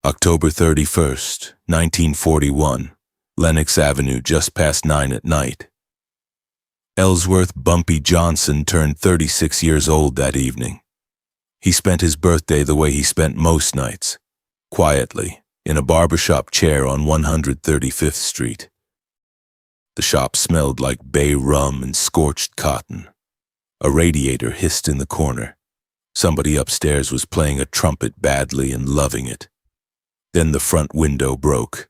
October 31st, 1941, Lenox Avenue, just past 9 at night. Ellsworth Bumpy Johnson turned 36 years old that evening. He spent his birthday the way he spent most nights, quietly, in a barbershop chair on 135th Street. The shop smelled like bay rum and scorched cotton. A radiator hissed in the corner. Somebody upstairs was playing a trumpet badly and loving it. Then the front window broke.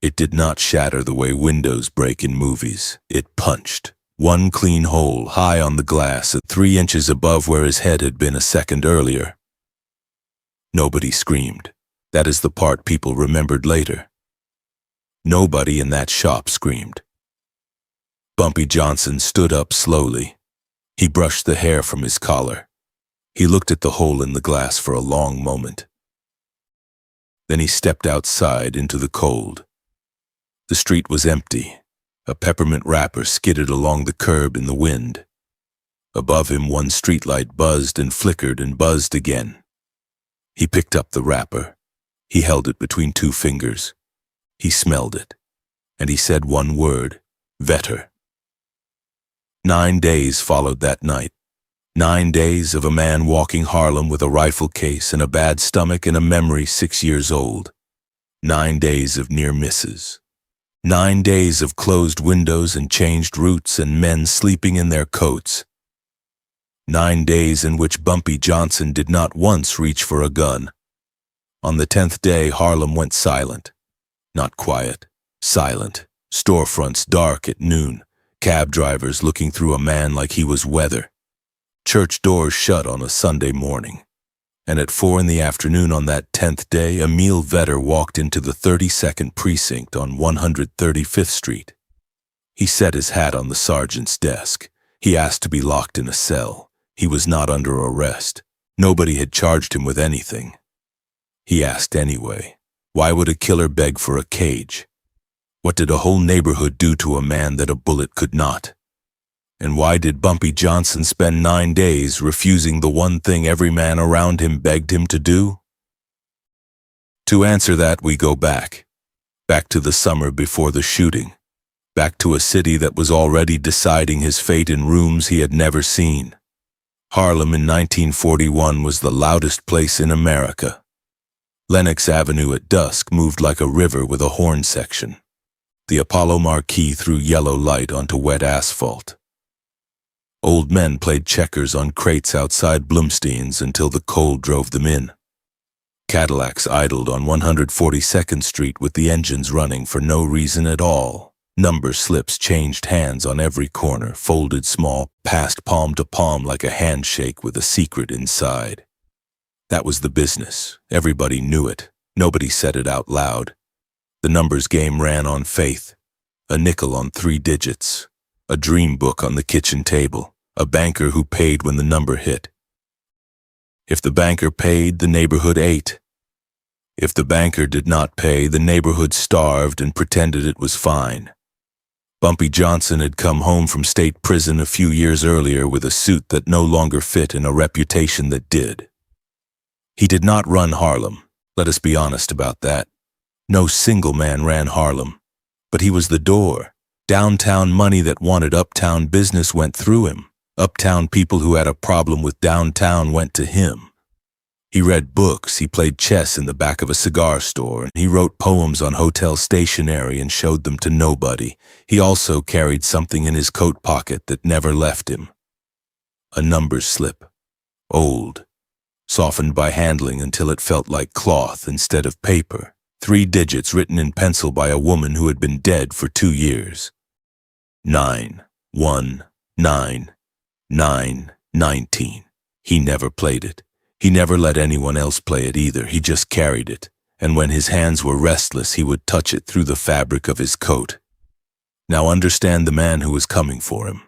It did not shatter the way windows break in movies. It punched. One clean hole high on the glass at 3 inches above where his head had been a second earlier. Nobody screamed. That is the part people remembered later. Nobody in that shop screamed. Bumpy Johnson stood up slowly. He brushed the hair from his collar. He looked at the hole in the glass for a long moment. Then he stepped outside into the cold. The street was empty. A peppermint wrapper skidded along the curb in the wind. Above him, one streetlight buzzed and flickered and buzzed again. He picked up the wrapper. He held it between 2 fingers. He smelled it. And he said one word: Vetter. 9 days followed that night. 9 days of a man walking Harlem with a rifle case and a bad stomach and a memory 6 years old. 9 days of near misses. 9 days of closed windows and changed routes and men sleeping in their coats. 9 days in which Bumpy Johnson did not once reach for a gun. On the 10th day, Harlem went silent. Not quiet, silent. Storefronts dark at noon. Cab drivers looking through a man like he was weather. Church doors shut on a Sunday morning. And at 4 in the afternoon on that 10th day, Emil Vetter walked into the 32nd precinct on 135th Street. He set his hat on the sergeant's desk. He asked to be locked in a cell. He was not under arrest. Nobody had charged him with anything. He asked anyway. Why would a killer beg for a cage? What did a whole neighborhood do to a man that a bullet could not? And why did Bumpy Johnson spend 9 days refusing the one thing every man around him begged him to do? To answer that, we go back. Back to the summer before the shooting. Back to a city that was already deciding his fate in rooms he had never seen. Harlem in 1941 was the loudest place in America. Lenox Avenue at dusk moved like a river with a horn section. The Apollo marquee threw yellow light onto wet asphalt. Old men played checkers on crates outside Blumstein's until the cold drove them in. Cadillacs idled on 142nd Street with the engines running for no reason at all. Number slips changed hands on every corner, folded small, passed palm to palm like a handshake with a secret inside. That was the business. Everybody knew it. Nobody said it out loud. The numbers game ran on faith. A nickel on 3 digits. A dream book on the kitchen table. A banker who paid when the number hit. If the banker paid, the neighborhood ate. If the banker did not pay, the neighborhood starved and pretended it was fine. Bumpy Johnson had come home from state prison a few years earlier with a suit that no longer fit and a reputation that did. He did not run Harlem. Let us be honest about that. No single man ran Harlem. But he was the door. Downtown money that wanted uptown business went through him. Uptown people who had a problem with downtown went to him. He read books, he played chess in the back of a cigar store, and he wrote poems on hotel stationery and showed them to nobody. He also carried something in his coat pocket that never left him. A number slip. Old. Softened by handling until it felt like cloth instead of paper. 3 digits written in pencil by a woman who had been dead for 2 years. 9, 1, 9, 9, 19. He never played it. He never let anyone else play it either. He just carried it. And when his hands were restless, he would touch it through the fabric of his coat. Now understand the man who was coming for him.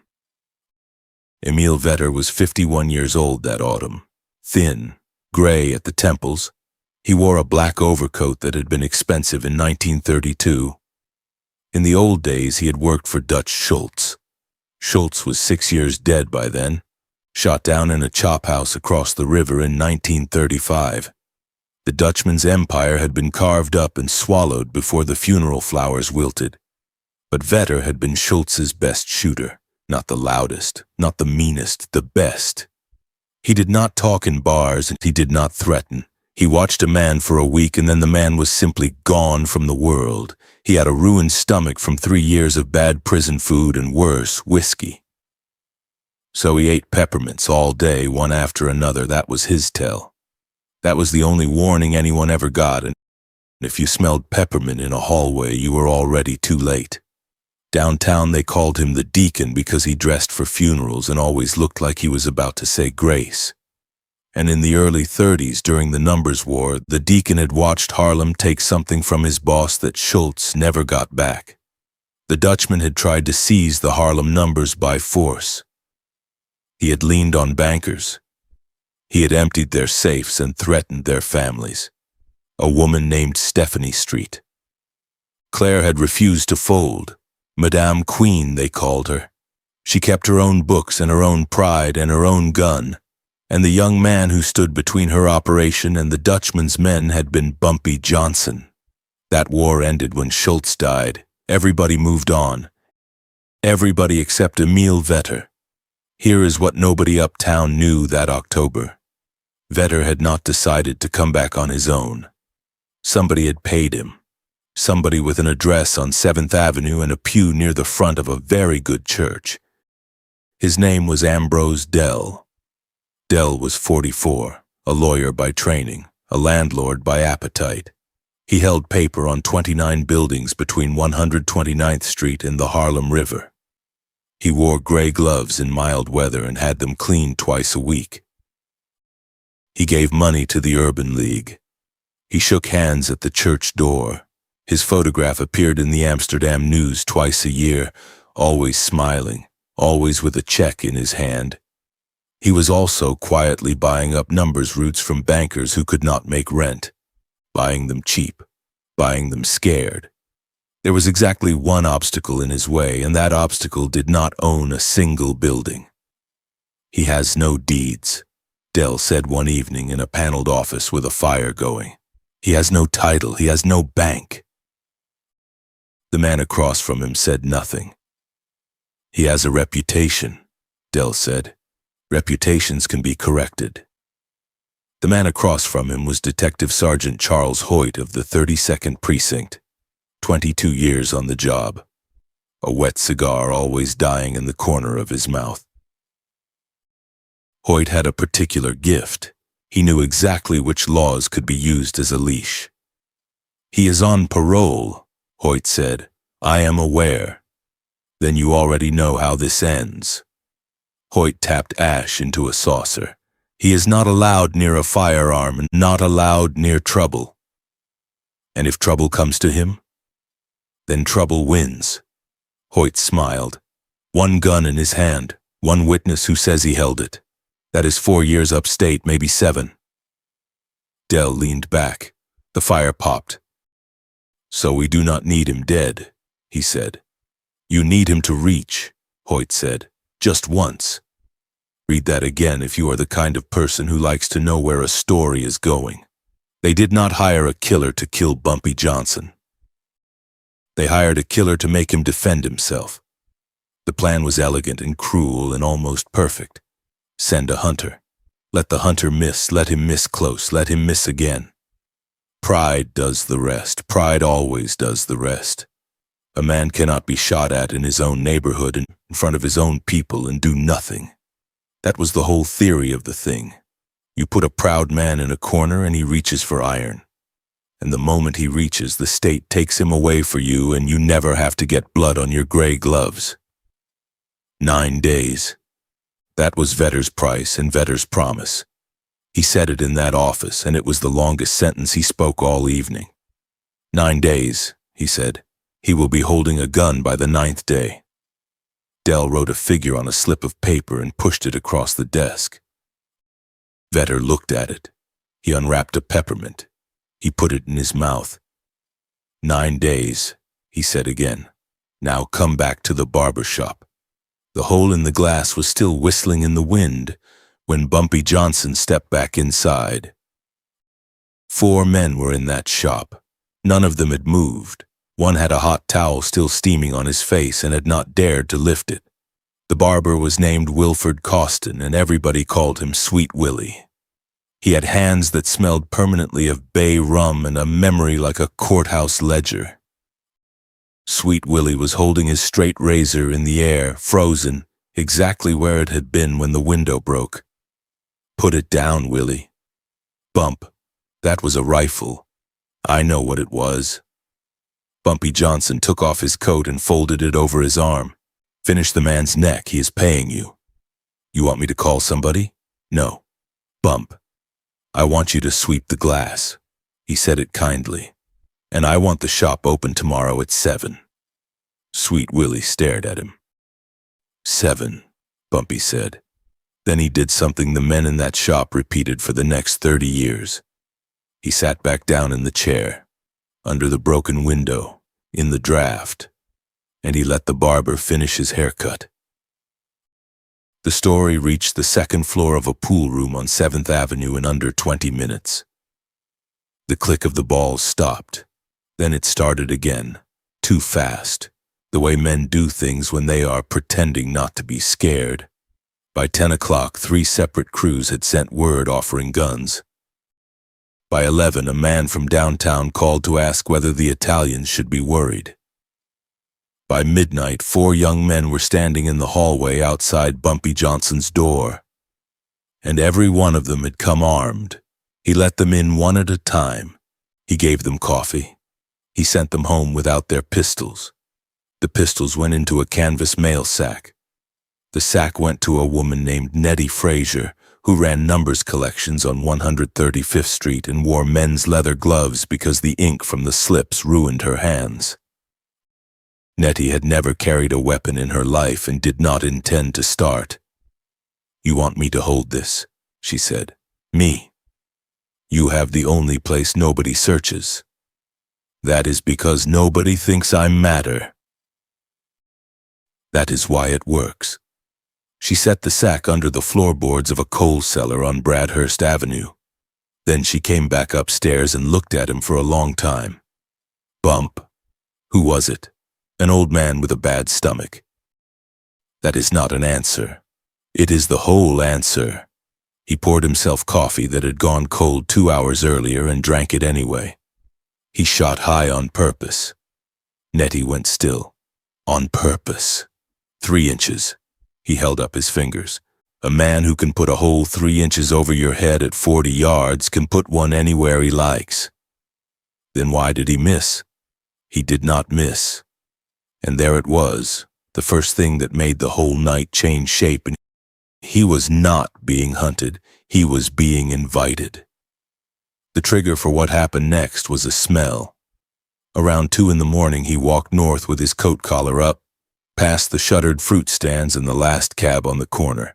Emil Vetter was 51 years old that autumn. Thin, gray at the temples. He wore a black overcoat that had been expensive in 1932. In the old days, he had worked for Dutch Schultz. Schultz was 6 years dead by then, shot down in a chop house across the river in 1935. The Dutchman's empire had been carved up and swallowed before the funeral flowers wilted. But Vetter had been Schultz's best shooter, not the loudest, not the meanest, the best. He did not talk in bars and he did not threaten. He watched a man for a week and then the man was simply gone from the world. He had a ruined stomach from 3 years of bad prison food and worse, whiskey. So he ate peppermints all day, one after another. That was his tell. That was the only warning anyone ever got, and if you smelled peppermint in a hallway, you were already too late. Downtown they called him the Deacon because he dressed for funerals and always looked like he was about to say grace. And in the early 30s, during the numbers war, the Deacon had watched Harlem take something from his boss that Schultz never got back. The Dutchman had tried to seize the Harlem numbers by force. He had leaned on bankers. He had emptied their safes and threatened their families. A woman named Stephanie Street. Claire had refused to fold. Madame Queen, they called her. She kept her own books and her own pride and her own gun. And the young man who stood between her operation and the Dutchman's men had been Bumpy Johnson. That war ended when Schultz died. Everybody moved on. Everybody except Emil Vetter. Here is what nobody uptown knew that October. Vetter had not decided to come back on his own. Somebody had paid him. Somebody with an address on 7th Avenue and a pew near the front of a very good church. His name was Ambrose Dell. Dell was 44, a lawyer by training, a landlord by appetite. He held paper on 29 buildings between 129th Street and the Harlem River. He wore gray gloves in mild weather and had them cleaned twice a week. He gave money to the Urban League. He shook hands at the church door. His photograph appeared in the Amsterdam News twice a year, always smiling, always with a check in his hand. He was also quietly buying up numbers routes from bankers who could not make rent, buying them cheap, buying them scared. There was exactly one obstacle in his way, and that obstacle did not own a single building. He has no deeds, Dell said one evening in a paneled office with a fire going. He has no title, he has no bank. The man across from him said nothing. He has a reputation, Dell said. Reputations can be corrected. The man across from him was Detective Sergeant Charles Hoyt of the 32nd Precinct. 22 years on the job. A wet cigar always dying in the corner of his mouth. Hoyt had a particular gift. He knew exactly which laws could be used as a leash. He is on parole, Hoyt said. I am aware. Then you already know how this ends. Hoyt tapped ash into a saucer. He is not allowed near a firearm and not allowed near trouble. And if trouble comes to him, then trouble wins. Hoyt smiled. 1 gun in his hand, 1 witness who says he held it. That is 4 years upstate, maybe 7. Dell leaned back. The fire popped. So we do not need him dead, he said. You need him to reach, Hoyt said. Just once. Read that again if you are the kind of person who likes to know where a story is going. They did not hire a killer to kill Bumpy Johnson. They hired a killer to make him defend himself. The plan was elegant and cruel and almost perfect. Send a hunter. Let the hunter miss, let him miss close, let him miss again. Pride does the rest. Pride always does the rest. A man cannot be shot at in his own neighborhood in front of his own people and do nothing. That was the whole theory of the thing. You put a proud man in a corner and he reaches for iron. And the moment he reaches, the state takes him away for you and you never have to get blood on your gray gloves. 9 days. That was Vetter's price and Vetter's promise. He said it in that office, and it was the longest sentence he spoke all evening. 9 days, he said. He will be holding a gun by the 9th day. Dell wrote a figure on a slip of paper and pushed it across the desk. Vetter looked at it. He unwrapped a peppermint. He put it in his mouth. 9 days, he said again. Now come back to the barber shop. The hole in the glass was still whistling in the wind when Bumpy Johnson stepped back inside. 4 men were in that shop. None of them had moved. One had a hot towel still steaming on his face and had not dared to lift it. The barber was named Wilford Costin, and everybody called him Sweet Willie. He had hands that smelled permanently of bay rum and a memory like a courthouse ledger. Sweet Willie was holding his straight razor in the air, frozen, exactly where it had been when the window broke. "Put it down, Willie." "Bump, that was a rifle. I know what it was." Bumpy Johnson took off his coat and folded it over his arm. "Finish the man's neck, he is paying you." "You want me to call somebody?" "No. Bump, I want you to sweep the glass." He said it kindly. "And I want the shop open tomorrow at 7. Sweet Willie stared at him. 7, Bumpy said. Then he did something the men in that shop repeated for the next 30 years. He sat back down in the chair, under the broken window, in the draft, and he let the barber finish his haircut. The story reached the second floor of a pool room on 7th Avenue in under 20 minutes. The click of the balls stopped. Then it started again, too fast, the way men do things when they are pretending not to be scared. By 10 o'clock, 3 separate crews had sent word offering guns. By 11, a man from downtown called to ask whether the Italians should be worried. By midnight, 4 young men were standing in the hallway outside Bumpy Johnson's door. And every one of them had come armed. He let them in one at a time. He gave them coffee. He sent them home without their pistols. The pistols went into a canvas mail sack. The sack went to a woman named Nettie Frazier, who ran numbers collections on 135th Street and wore men's leather gloves because the ink from the slips ruined her hands. Nettie had never carried a weapon in her life and did not intend to start. "You want me to hold this?" she said. "Me? You have the only place nobody searches. That is because nobody thinks I matter. That is why it works." She set the sack under the floorboards of a coal cellar on Bradhurst Avenue. Then she came back upstairs and looked at him for a long time. "Bump, who was it? An old man with a bad stomach." "That is not an answer. It is the whole answer." He poured himself coffee that had gone cold 2 hours earlier and drank it anyway. He shot high on purpose. Nettie went still. On purpose. 3 inches. He held up his fingers. A man who can put a hole 3 inches over your head at 40 yards can put one anywhere he likes. Then why did he miss? He did not miss. And there it was, the first thing that made the whole night change shape. And he was not being hunted, he was being invited. The trigger for what happened next was a smell. Around 2 in the morning, he walked north with his coat collar up, past the shuttered fruit stands and the last cab on the corner.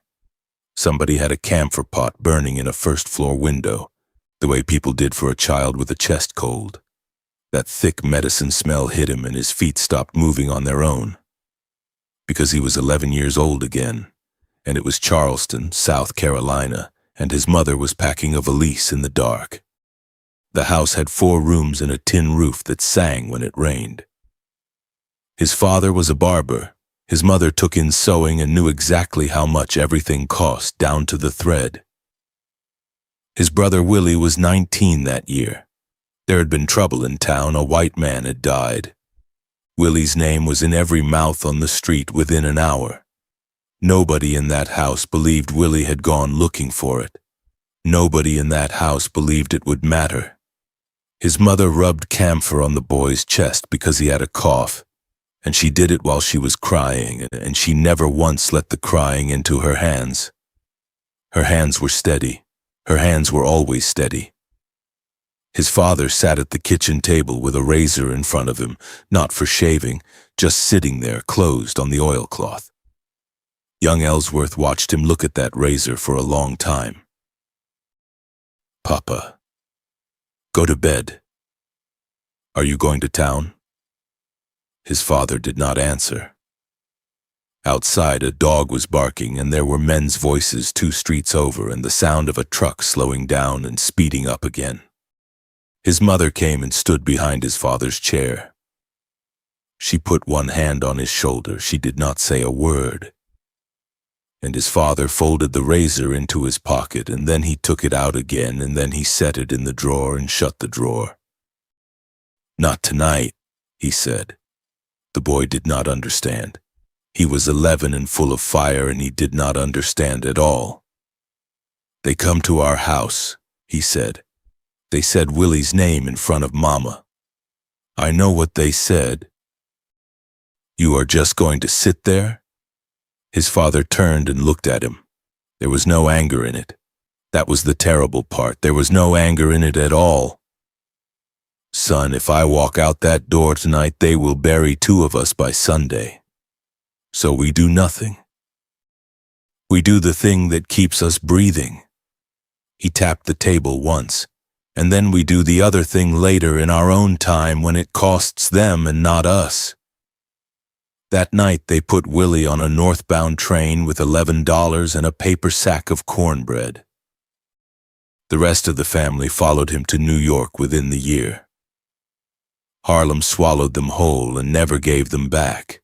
Somebody had a camphor pot burning in a first-floor window, the way people did for a child with a chest cold. That thick medicine smell hit him and his feet stopped moving on their own. Because he was 11 years old again, and it was Charleston, South Carolina, and his mother was packing a valise in the dark. The house had 4 rooms and a tin roof that sang when it rained. His father was a barber. His mother took in sewing and knew exactly how much everything cost, down to the thread. His brother Willie was 19 that year. There had been trouble in town. A white man had died. Willie's name was in every mouth on the street within an hour. Nobody in that house believed Willie had gone looking for it. Nobody in that house believed it would matter. His mother rubbed camphor on the boy's chest because he had a cough, and she did it while she was crying, and she never once let the crying into her hands. Her hands were steady. Her hands were always steady. His father sat at the kitchen table with a razor in front of him, not for shaving, just sitting there closed on the oilcloth. Young Ellsworth watched him look at that razor for a long time. "Papa, go to bed. Are you going to town?" His father did not answer. Outside, a dog was barking, and there were men's voices 2 streets over and the sound of a truck slowing down and speeding up again. His mother came and stood behind his father's chair. She put one hand on his shoulder. She did not say a word. And his father folded the razor into his pocket, and then he took it out again, and then he set it in the drawer and shut the drawer. "Not tonight," he said. The boy did not understand. He was 11 and full of fire, and he did not understand at all. "They come to our house," he said. "They said Willie's name in front of Mama. I know what they said." "You are just going to sit there?" His father turned and looked at him. There was no anger in it. That was the terrible part. There was no anger in it at all. "Son, if I walk out that door tonight, they will bury 2 of us by Sunday. So we do nothing. We do the thing that keeps us breathing." He tapped the table once, "and then we do the other thing later in our own time when it costs them and not us." That night they put Willie on a northbound train with $11 and a paper sack of cornbread. The rest of the family followed him to New York within the year. Harlem swallowed them whole and never gave them back.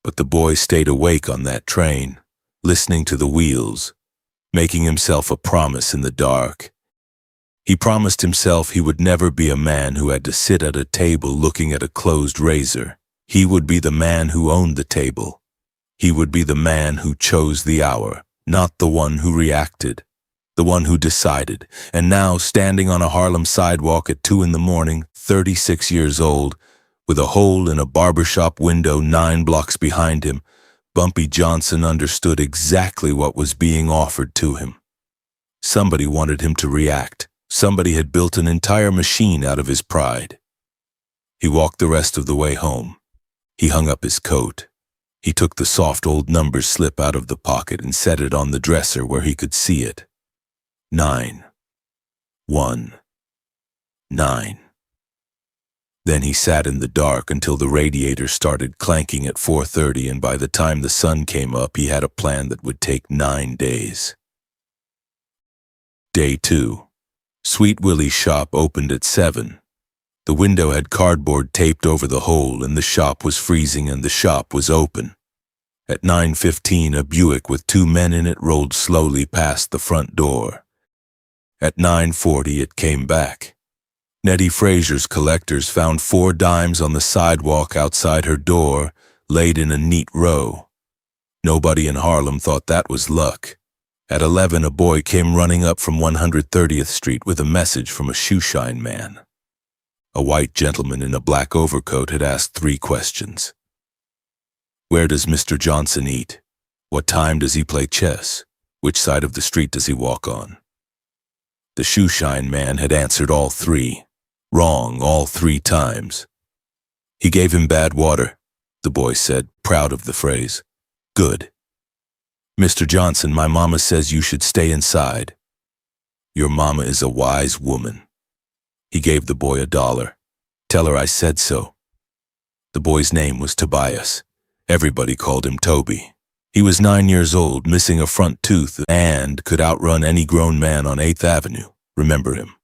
But the boy stayed awake on that train, listening to the wheels, making himself a promise in the dark. He promised himself he would never be a man who had to sit at a table looking at a closed razor. He would be the man who owned the table. He would be the man who chose the hour, not the one who reacted, the one who decided. And now, standing on a Harlem sidewalk at 2 in the morning, 36 years old, with a hole in a barbershop window 9 blocks behind him, Bumpy Johnson understood exactly what was being offered to him. Somebody wanted him to react. Somebody had built an entire machine out of his pride. He walked the rest of the way home. He hung up his coat. He took the soft old number slip out of the pocket and set it on the dresser where he could see it. 9. 1. 9. Then he sat in the dark until the radiator started clanking at 4:30, and by the time the sun came up, he had a plan that would take 9 days. Day 2. Sweet Willie's shop opened at 7. The window had cardboard taped over the hole, and the shop was freezing, and the shop was open. At 9:15, a Buick with 2 men in it rolled slowly past the front door. At 9:40, it came back. Nettie Frazier's collectors found 4 dimes on the sidewalk outside her door, laid in a neat row. Nobody in Harlem thought that was luck. At 11, a boy came running up from 130th Street with a message from a shoeshine man. A white gentleman in a black overcoat had asked 3 questions. Where does Mr. Johnson eat? What time does he play chess? Which side of the street does he walk on? The shoeshine man had answered all 3. Wrong all 3 times. He gave him bad water, the boy said, proud of the phrase. Good. Mr. Johnson, my mama says you should stay inside. Your mama is a wise woman. He gave the boy $1. Tell her I said so. The boy's name was Tobias. Everybody called him Toby. He was 9 years old, missing a front tooth, and could outrun any grown man on 8th Avenue. Remember him.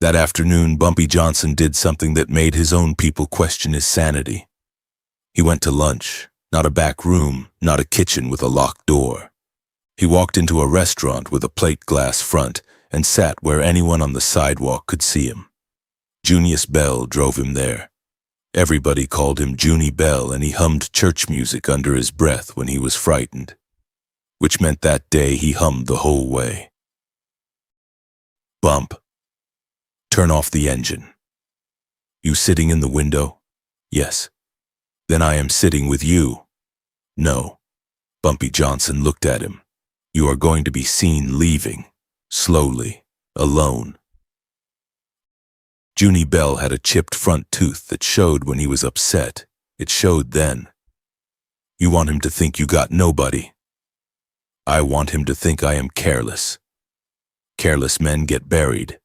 That afternoon, Bumpy Johnson did something that made his own people question his sanity. He went to lunch, not a back room, not a kitchen with a locked door. He walked into a restaurant with a plate glass front and sat where anyone on the sidewalk could see him. Junius Bell drove him there. Everybody called him Junie Bell, and he hummed church music under his breath when he was frightened, which meant that day he hummed the whole way. Bump. Turn off the engine. You sitting in the window? Yes. Then I am sitting with you. No. Bumpy Johnson looked at him. You are going to be seen leaving, slowly, alone. Junie Bell had a chipped front tooth that showed when he was upset. It showed then. You want him to think you got nobody. I want him to think I am careless. Careless men get buried.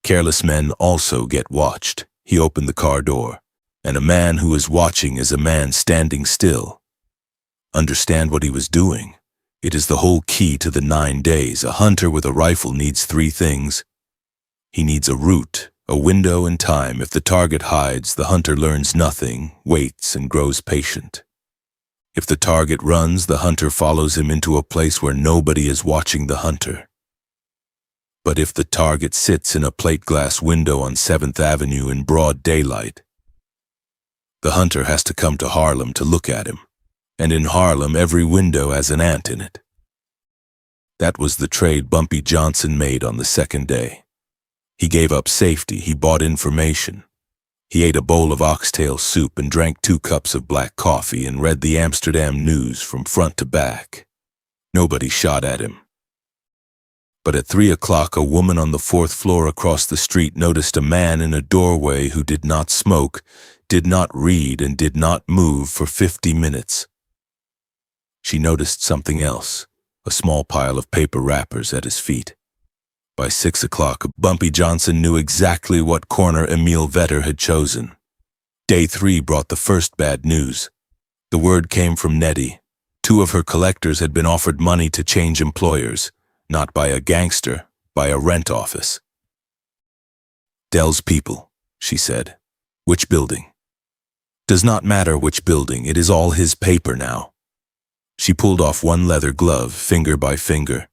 Careless men also get watched. He opened the car door. And a man who is watching is a man standing still. Understand what he was doing. It is the whole key to the 9 days. A hunter with a rifle needs 3 things. He needs a route, a window in time. If the target hides, the hunter learns nothing, waits, and grows patient. If the target runs, the hunter follows him into a place where nobody is watching the hunter. But if the target sits in a plate glass window on 7th Avenue in broad daylight, the hunter has to come to Harlem to look at him, and in Harlem every window has an ant in it. That was the trade Bumpy Johnson made on the second day. He gave up safety, he bought information. He ate a bowl of oxtail soup and drank 2 cups of black coffee and read the Amsterdam news from front to back. Nobody shot at him. But at 3 o'clock, a woman on the 4th floor across the street noticed a man in a doorway who did not smoke, did not read, and did not move for 50 minutes. She noticed something else, a small pile of paper wrappers at his feet. By 6 o'clock, Bumpy Johnson knew exactly what corner Emil Vetter had chosen. Day 3 brought the first bad news. The word came from Nettie. 2 of her collectors had been offered money to change employers, not by a gangster, by a rent office. "Dell's people," she said. "Which building?" "Does not matter which building, it is all his paper now." She pulled off one leather glove, finger by finger.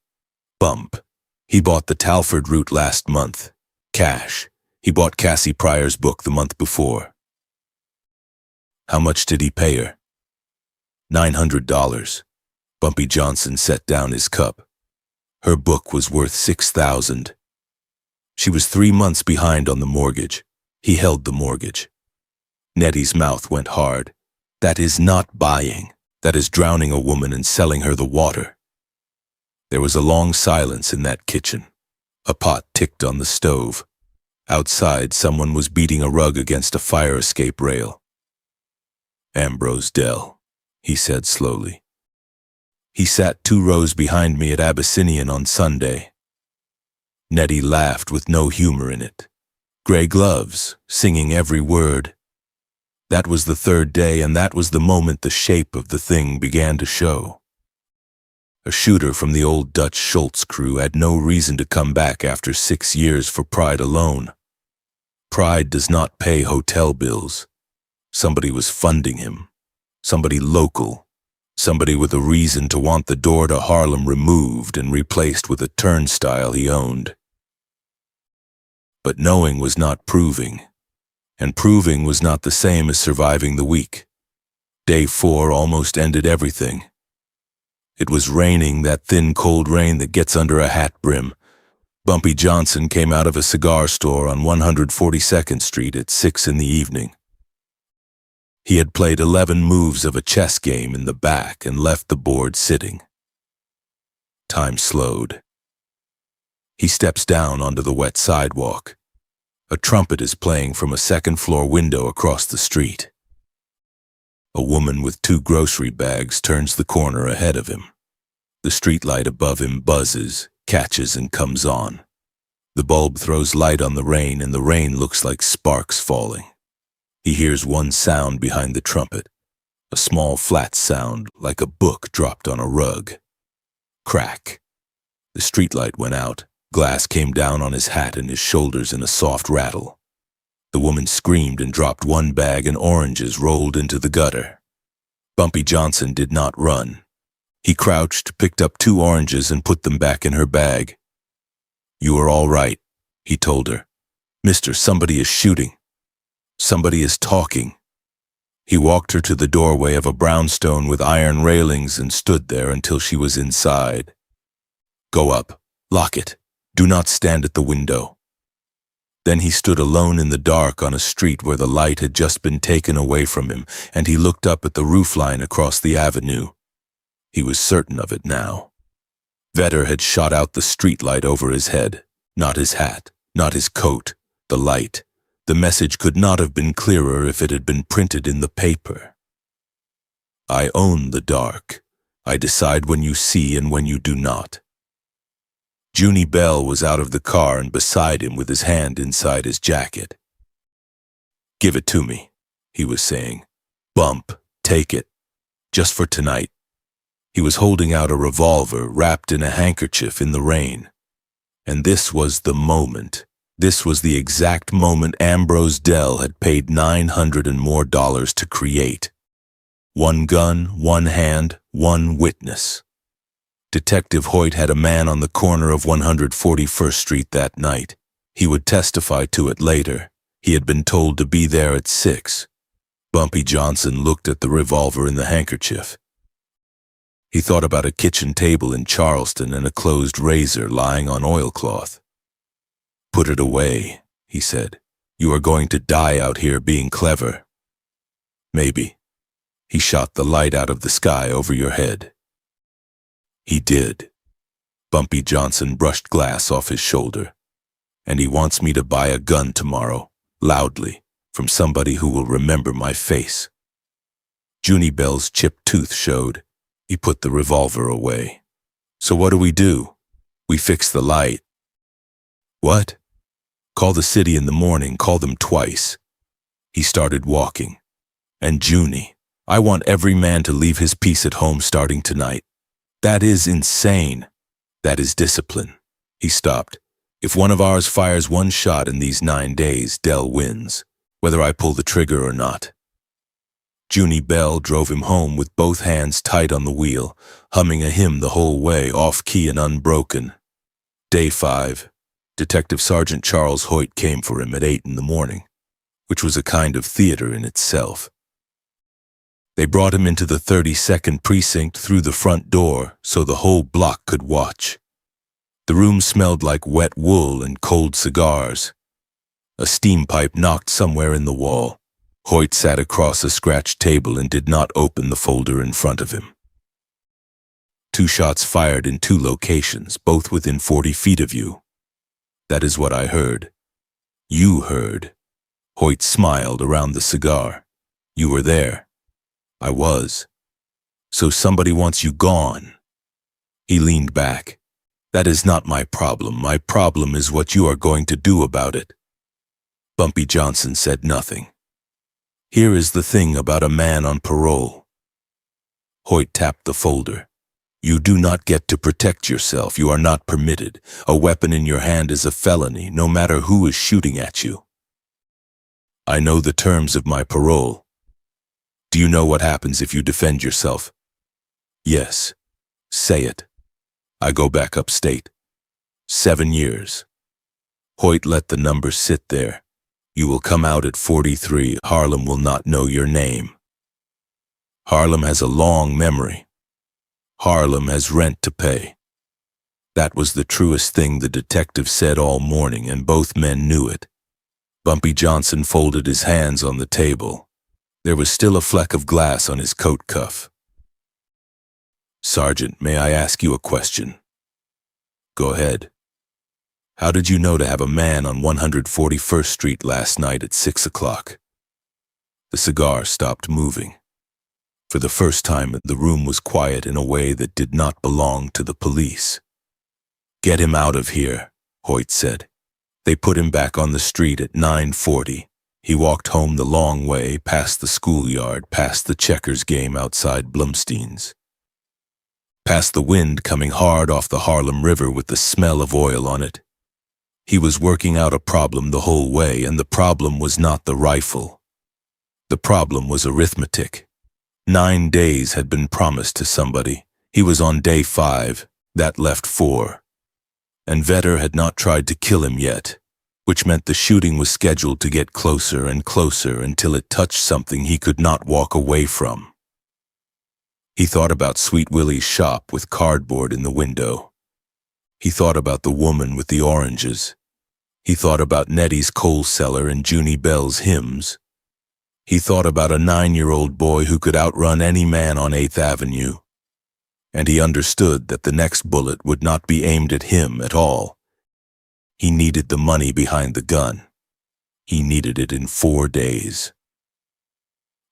"Bump. He bought the Talford route last month. Cash. He bought Cassie Pryor's book the month before." "How much did he pay her?" $900. Bumpy Johnson set down his cup. Her book was worth $6,000. She was 3 months behind on the mortgage. He held the mortgage. Nettie's mouth went hard. "That is not buying. That is drowning a woman and selling her the water." There was a long silence in that kitchen. A pot ticked on the stove. Outside, someone was beating a rug against a fire escape rail. "Ambrose Dell," he said slowly. "He sat 2 rows behind me at Abyssinian on Sunday." Nettie laughed with no humor in it. Gray gloves, singing every word. That was the 3rd day, and that was the moment the shape of the thing began to show. A shooter from the old Dutch Schultz crew had no reason to come back after 6 years for pride alone. Pride does not pay hotel bills. Somebody was funding him. Somebody local. Somebody with a reason to want the door to Harlem removed and replaced with a turnstile he owned. But knowing was not proving, and proving was not the same as surviving the week. Day 4 almost ended everything. It was raining, that thin, cold rain that gets under a hat brim. Bumpy Johnson came out of a cigar store on 142nd Street at 6 in the evening. He had played 11 moves of a chess game in the back and left the board sitting. Time slowed. He steps down onto the wet sidewalk. A trumpet is playing from a 2nd-floor window across the street. A woman with 2 grocery bags turns the corner ahead of him. The streetlight above him buzzes, catches, and comes on. The bulb throws light on the rain, and the rain looks like sparks falling. He hears one sound behind the trumpet, a small flat sound like a book dropped on a rug. Crack. The streetlight went out. Glass came down on his hat and his shoulders in a soft rattle. The woman screamed and dropped one bag, and oranges rolled into the gutter. Bumpy Johnson did not run. He crouched, picked up 2 oranges, and put them back in her bag. "You are all right," he told her. "Mister, somebody is shooting. Somebody is talking." He walked her to the doorway of a brownstone with iron railings and stood there until she was inside. "Go up. Lock it. Do not stand at the window." Then he stood alone in the dark on a street where the light had just been taken away from him, and he looked up at the roofline across the avenue. He was certain of it now. Vetter had shot out the streetlight over his head, not his hat, not his coat, the light. The message could not have been clearer if it had been printed in the paper. "I own the dark. I decide when you see and when you do not." Junie Bell was out of the car and beside him with his hand inside his jacket. "Give it to me," he was saying. "Bump, take it. Just for tonight." He was holding out a revolver wrapped in a handkerchief in the rain. And this was the moment. This was the exact moment Ambrose Dell had paid $900 and more to create. One gun, one hand, one witness. Detective Hoyt had a man on the corner of 141st Street that night. He would testify to it later. He had been told to be there at 6. Bumpy Johnson looked at the revolver in the handkerchief. He thought about a kitchen table in Charleston and a closed razor lying on oilcloth. "Put it away," he said. "You are going to die out here being clever." "Maybe." He shot the light out of the sky over your head. He did. Bumpy Johnson brushed glass off his shoulder. "And he wants me to buy a gun tomorrow, loudly, from somebody who will remember my face." Junie Bell's chipped tooth showed. He put the revolver away. "So what do? We fix the light." "What?" "Call the city in the morning, call them twice." He started walking. "And Junie, I want every man to leave his piece at home starting tonight. That is insane. That is discipline." He stopped. "If one of ours fires one shot in these 9 days, Dell wins, whether I pull the trigger or not." Junie Bell drove him home with both hands tight on the wheel, humming a hymn the whole way, off-key and unbroken. Day 5. Detective Sergeant Charles Hoyt came for him at 8 in the morning, which was a kind of theater in itself. They brought him into the 32nd precinct through the front door so the whole block could watch. The room smelled like wet wool and cold cigars. A steam pipe knocked somewhere in the wall. Hoyt sat across a scratched table and did not open the folder in front of him. 2 shots fired in 2 locations, both within 40 feet of you. That is what I heard. You heard. Hoyt smiled around the cigar. You were there. I was. So somebody wants you gone. He leaned back. That is not my problem. My problem is what you are going to do about it. Bumpy Johnson said nothing. Here is the thing about a man on parole. Hoyt tapped the folder. You do not get to protect yourself. You are not permitted. A weapon in your hand is a felony, no matter who is shooting at you. I know the terms of my parole. Do you know what happens if you defend yourself? Yes. Say it. I go back upstate. 7 years. Hoyt let the number sit there. You will come out at 43. Harlem will not know your name. Harlem has a long memory. Harlem has rent to pay. That was the truest thing the detective said all morning, and both men knew it. Bumpy Johnson folded his hands on the table. There was still a fleck of glass on his coat cuff. Sergeant, may I ask you a question? Go ahead. How did you know to have a man on 141st Street last night at 6 o'clock? The cigar stopped moving. For the first time, the room was quiet in a way that did not belong to the police. Get him out of here, Hoyt said. They put him back on the street at 9:40. He walked home the long way, past the schoolyard, past the checkers game outside Blumstein's. Past the wind coming hard off the Harlem River with the smell of oil on it. He was working out a problem the whole way, and the problem was not the rifle. The problem was arithmetic. 9 days had been promised to somebody. He was on day 5. That left 4. And Vetter had not tried to kill him yet, which meant the shooting was scheduled to get closer and closer until it touched something he could not walk away from. He thought about Sweet Willie's shop with cardboard in the window. He thought about the woman with the oranges. He thought about Nettie's coal cellar and Junie Bell's hymns. He thought about a 9-year-old boy who could outrun any man on 8th Avenue. And he understood that the next bullet would not be aimed at him at all. He needed the money behind the gun. He needed it in 4 days.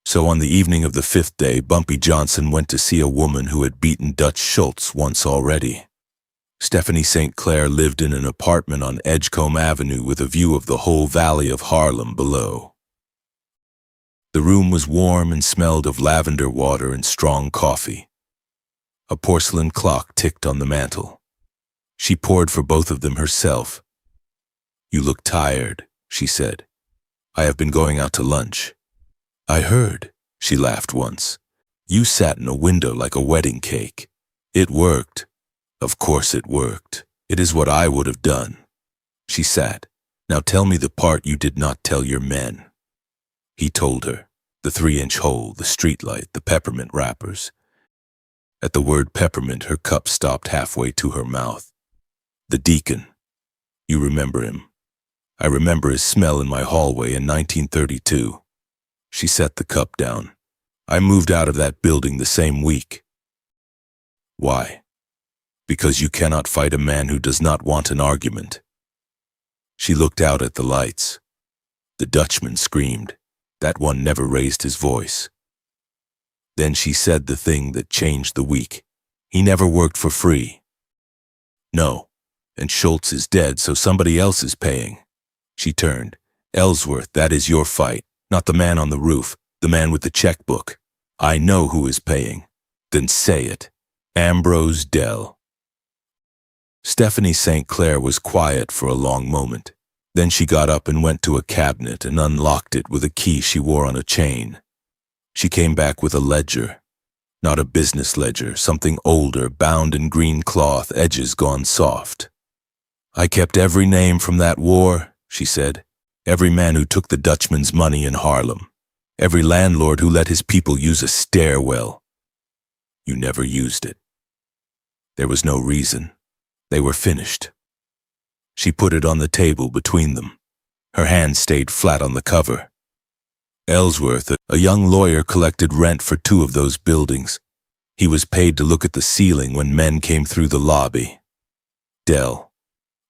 So on the evening of the 5th day, Bumpy Johnson went to see a woman who had beaten Dutch Schultz once already. Stephanie St. Clair lived in an apartment on Edgecombe Avenue with a view of the whole valley of Harlem below. The room was warm and smelled of lavender water and strong coffee. A porcelain clock ticked on the mantel. She poured for both of them herself. You look tired, she said. I have been going out to lunch. I heard, she laughed once. You sat in a window like a wedding cake. It worked. Of course it worked. It is what I would have done. She sat. Now tell me the part you did not tell your men. He told her. The 3-inch hole, the streetlight, the peppermint wrappers. At the word peppermint, her cup stopped halfway to her mouth. The Deacon. You remember him. I remember his smell in my hallway in 1932. She set the cup down. I moved out of that building the same week. Why? Because you cannot fight a man who does not want an argument. She looked out at the lights. The Dutchman screamed. That one never raised his voice. Then she said the thing that changed the week. He never worked for free. No, and Schultz is dead, so somebody else is paying. She turned. Ellsworth, that is your fight, not the man on the roof, the man with the checkbook. I know who is paying. Then say it. Ambrose Dell. Stephanie St. Clair was quiet for a long moment. Then she got up and went to a cabinet and unlocked it with a key she wore on a chain. She came back with a ledger. Not a business ledger, something older, bound in green cloth, edges gone soft. I kept every name from that war, she said. Every man who took the Dutchman's money in Harlem. Every landlord who let his people use a stairwell. You never used it. There was no reason. They were finished. She put it on the table between them. Her hand stayed flat on the cover. Ellsworth, a young lawyer, collected rent for 2 of those buildings. He was paid to look at the ceiling when men came through the lobby. Dell,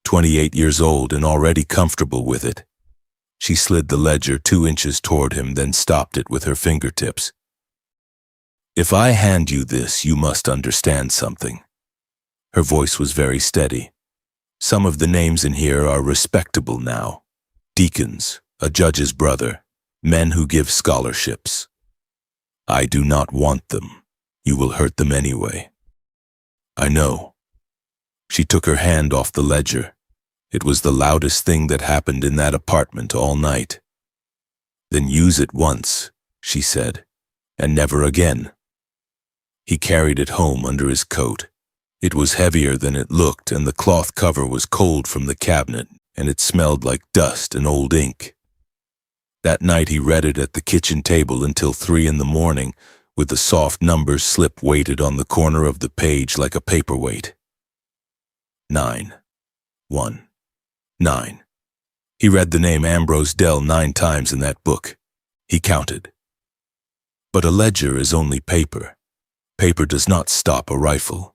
28 years old and already comfortable with it. She slid the ledger 2 inches toward him, then stopped it with her fingertips. If I hand you this, you must understand something. Her voice was very steady. Some of the names in here are respectable now. Deacons, a judge's brother, men who give scholarships. I do not want them. You will hurt them anyway. I know. She took her hand off the ledger. It was the loudest thing that happened in that apartment all night. Then use it once, she said, and never again. He carried it home under his coat. It was heavier than it looked, and the cloth cover was cold from the cabinet, and it smelled like dust and old ink. That night he read it at the kitchen table until 3 in the morning, with the soft numbers slip weighted on the corner of the page like a paperweight. 9. 1. 9. He read the name Ambrose Dell 9 times in that book. He counted. But a ledger is only paper. Paper does not stop a rifle.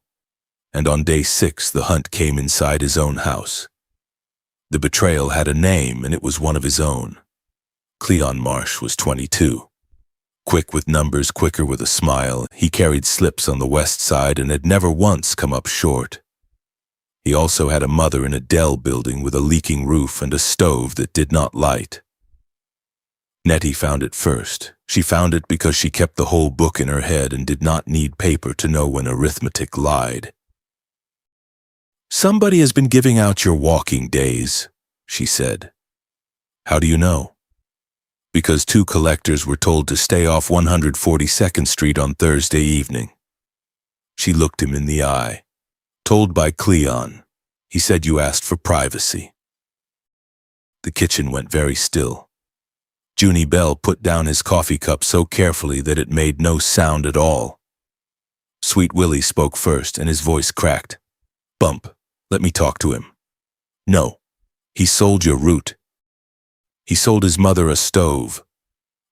And on day 6 the hunt came inside his own house. The betrayal had a name, and it was one of his own. Cleon Marsh was 22. Quick with numbers, quicker with a smile, he carried slips on the west side and had never once come up short. He also had a mother in a Dell building with a leaking roof and a stove that did not light. Nettie found it first. She found it because she kept the whole book in her head and did not need paper to know when arithmetic lied. Somebody has been giving out your walking days, she said. How do you know? Because 2 collectors were told to stay off 142nd Street on Thursday evening. She looked him in the eye. Told by Cleon. He said you asked for privacy. The kitchen went very still. Junie Bell put down his coffee cup so carefully that it made no sound at all. Sweet Willie spoke first, and his voice cracked. Bump, let me talk to him. No, he sold your root. He sold his mother a stove.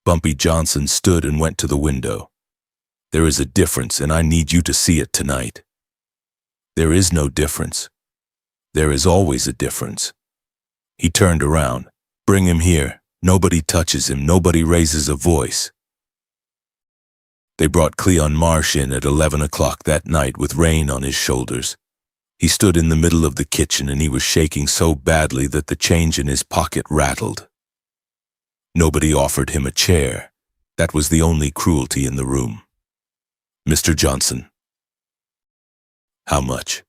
Bumpy Johnson stood and went to the window. There is a difference, and I need you to see it tonight. There is no difference. There is always a difference. He turned around. Bring him here. Nobody touches him. Nobody raises a voice. They brought Cleon Marsh in at 11 o'clock that night with rain on his shoulders. He stood in the middle of the kitchen and he was shaking so badly that the change in his pocket rattled. Nobody offered him a chair. That was the only cruelty in the room. Mr. Johnson. How much?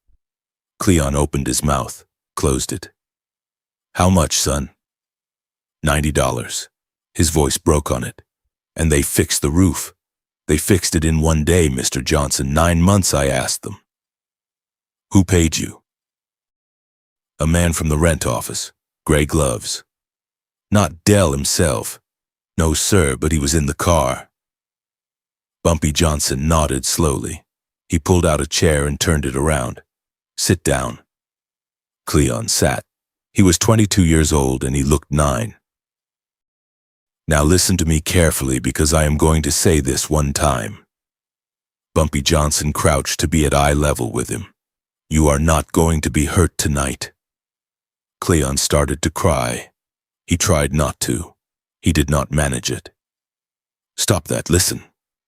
Cleon opened his mouth, closed it. How much, son? $90. His voice broke on it. And they fixed the roof. They fixed it in 1 day, Mr. Johnson. 9 months, I asked them. Who paid you? A man from the rent office. Gray gloves. Not Dell himself. No, sir, but he was in the car. Bumpy Johnson nodded slowly. He pulled out a chair and turned it around. Sit down. Cleon sat. He was 22 years old and he looked 9. Now listen to me carefully because I am going to say this one time. Bumpy Johnson crouched to be at eye level with him. You are not going to be hurt tonight. Cleon started to cry. He tried not to. He did not manage it. Stop that, listen.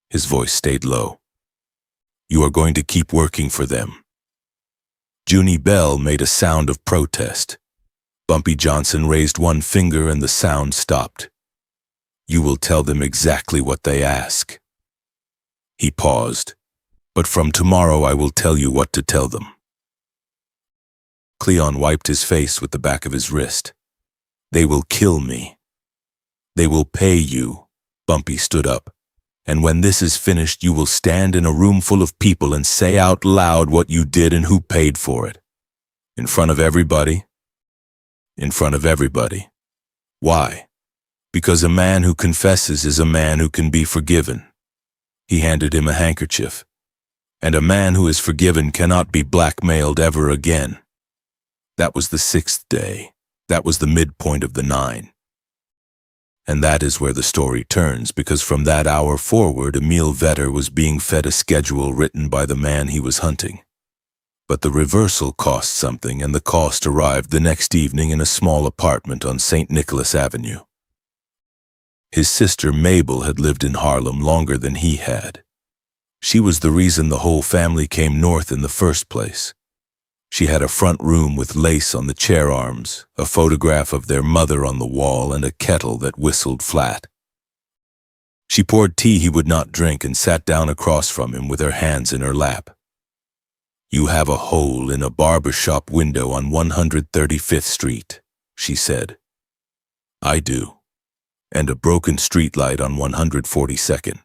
His voice stayed low. You are going to keep working for them. Junie Bell made a sound of protest. Bumpy Johnson raised one finger and the sound stopped. You will tell them exactly what they ask. He paused. But from tomorrow I will tell you what to tell them. Cleon wiped his face with the back of his wrist. They will kill me. They will pay you. Bumpy stood up. And when this is finished, you will stand in a room full of people and say out loud what you did and who paid for it. In front of everybody? In front of everybody. Why? Because a man who confesses is a man who can be forgiven. He handed him a handkerchief. And a man who is forgiven cannot be blackmailed ever again. That was the 6th day. That was the midpoint of the 9. And that is where the story turns, because from that hour forward, Emil Vetter was being fed a schedule written by the man he was hunting. But the reversal cost something, and the cost arrived the next evening in a small apartment on St. Nicholas Avenue. His sister Mabel had lived in Harlem longer than he had. She was the reason the whole family came north in the first place. She had a front room with lace on the chair arms, a photograph of their mother on the wall, and a kettle that whistled flat. She poured tea he would not drink and sat down across from him with her hands in her lap. You have a hole in a barber shop window on 135th Street, she said. I do. And a broken streetlight on 142nd.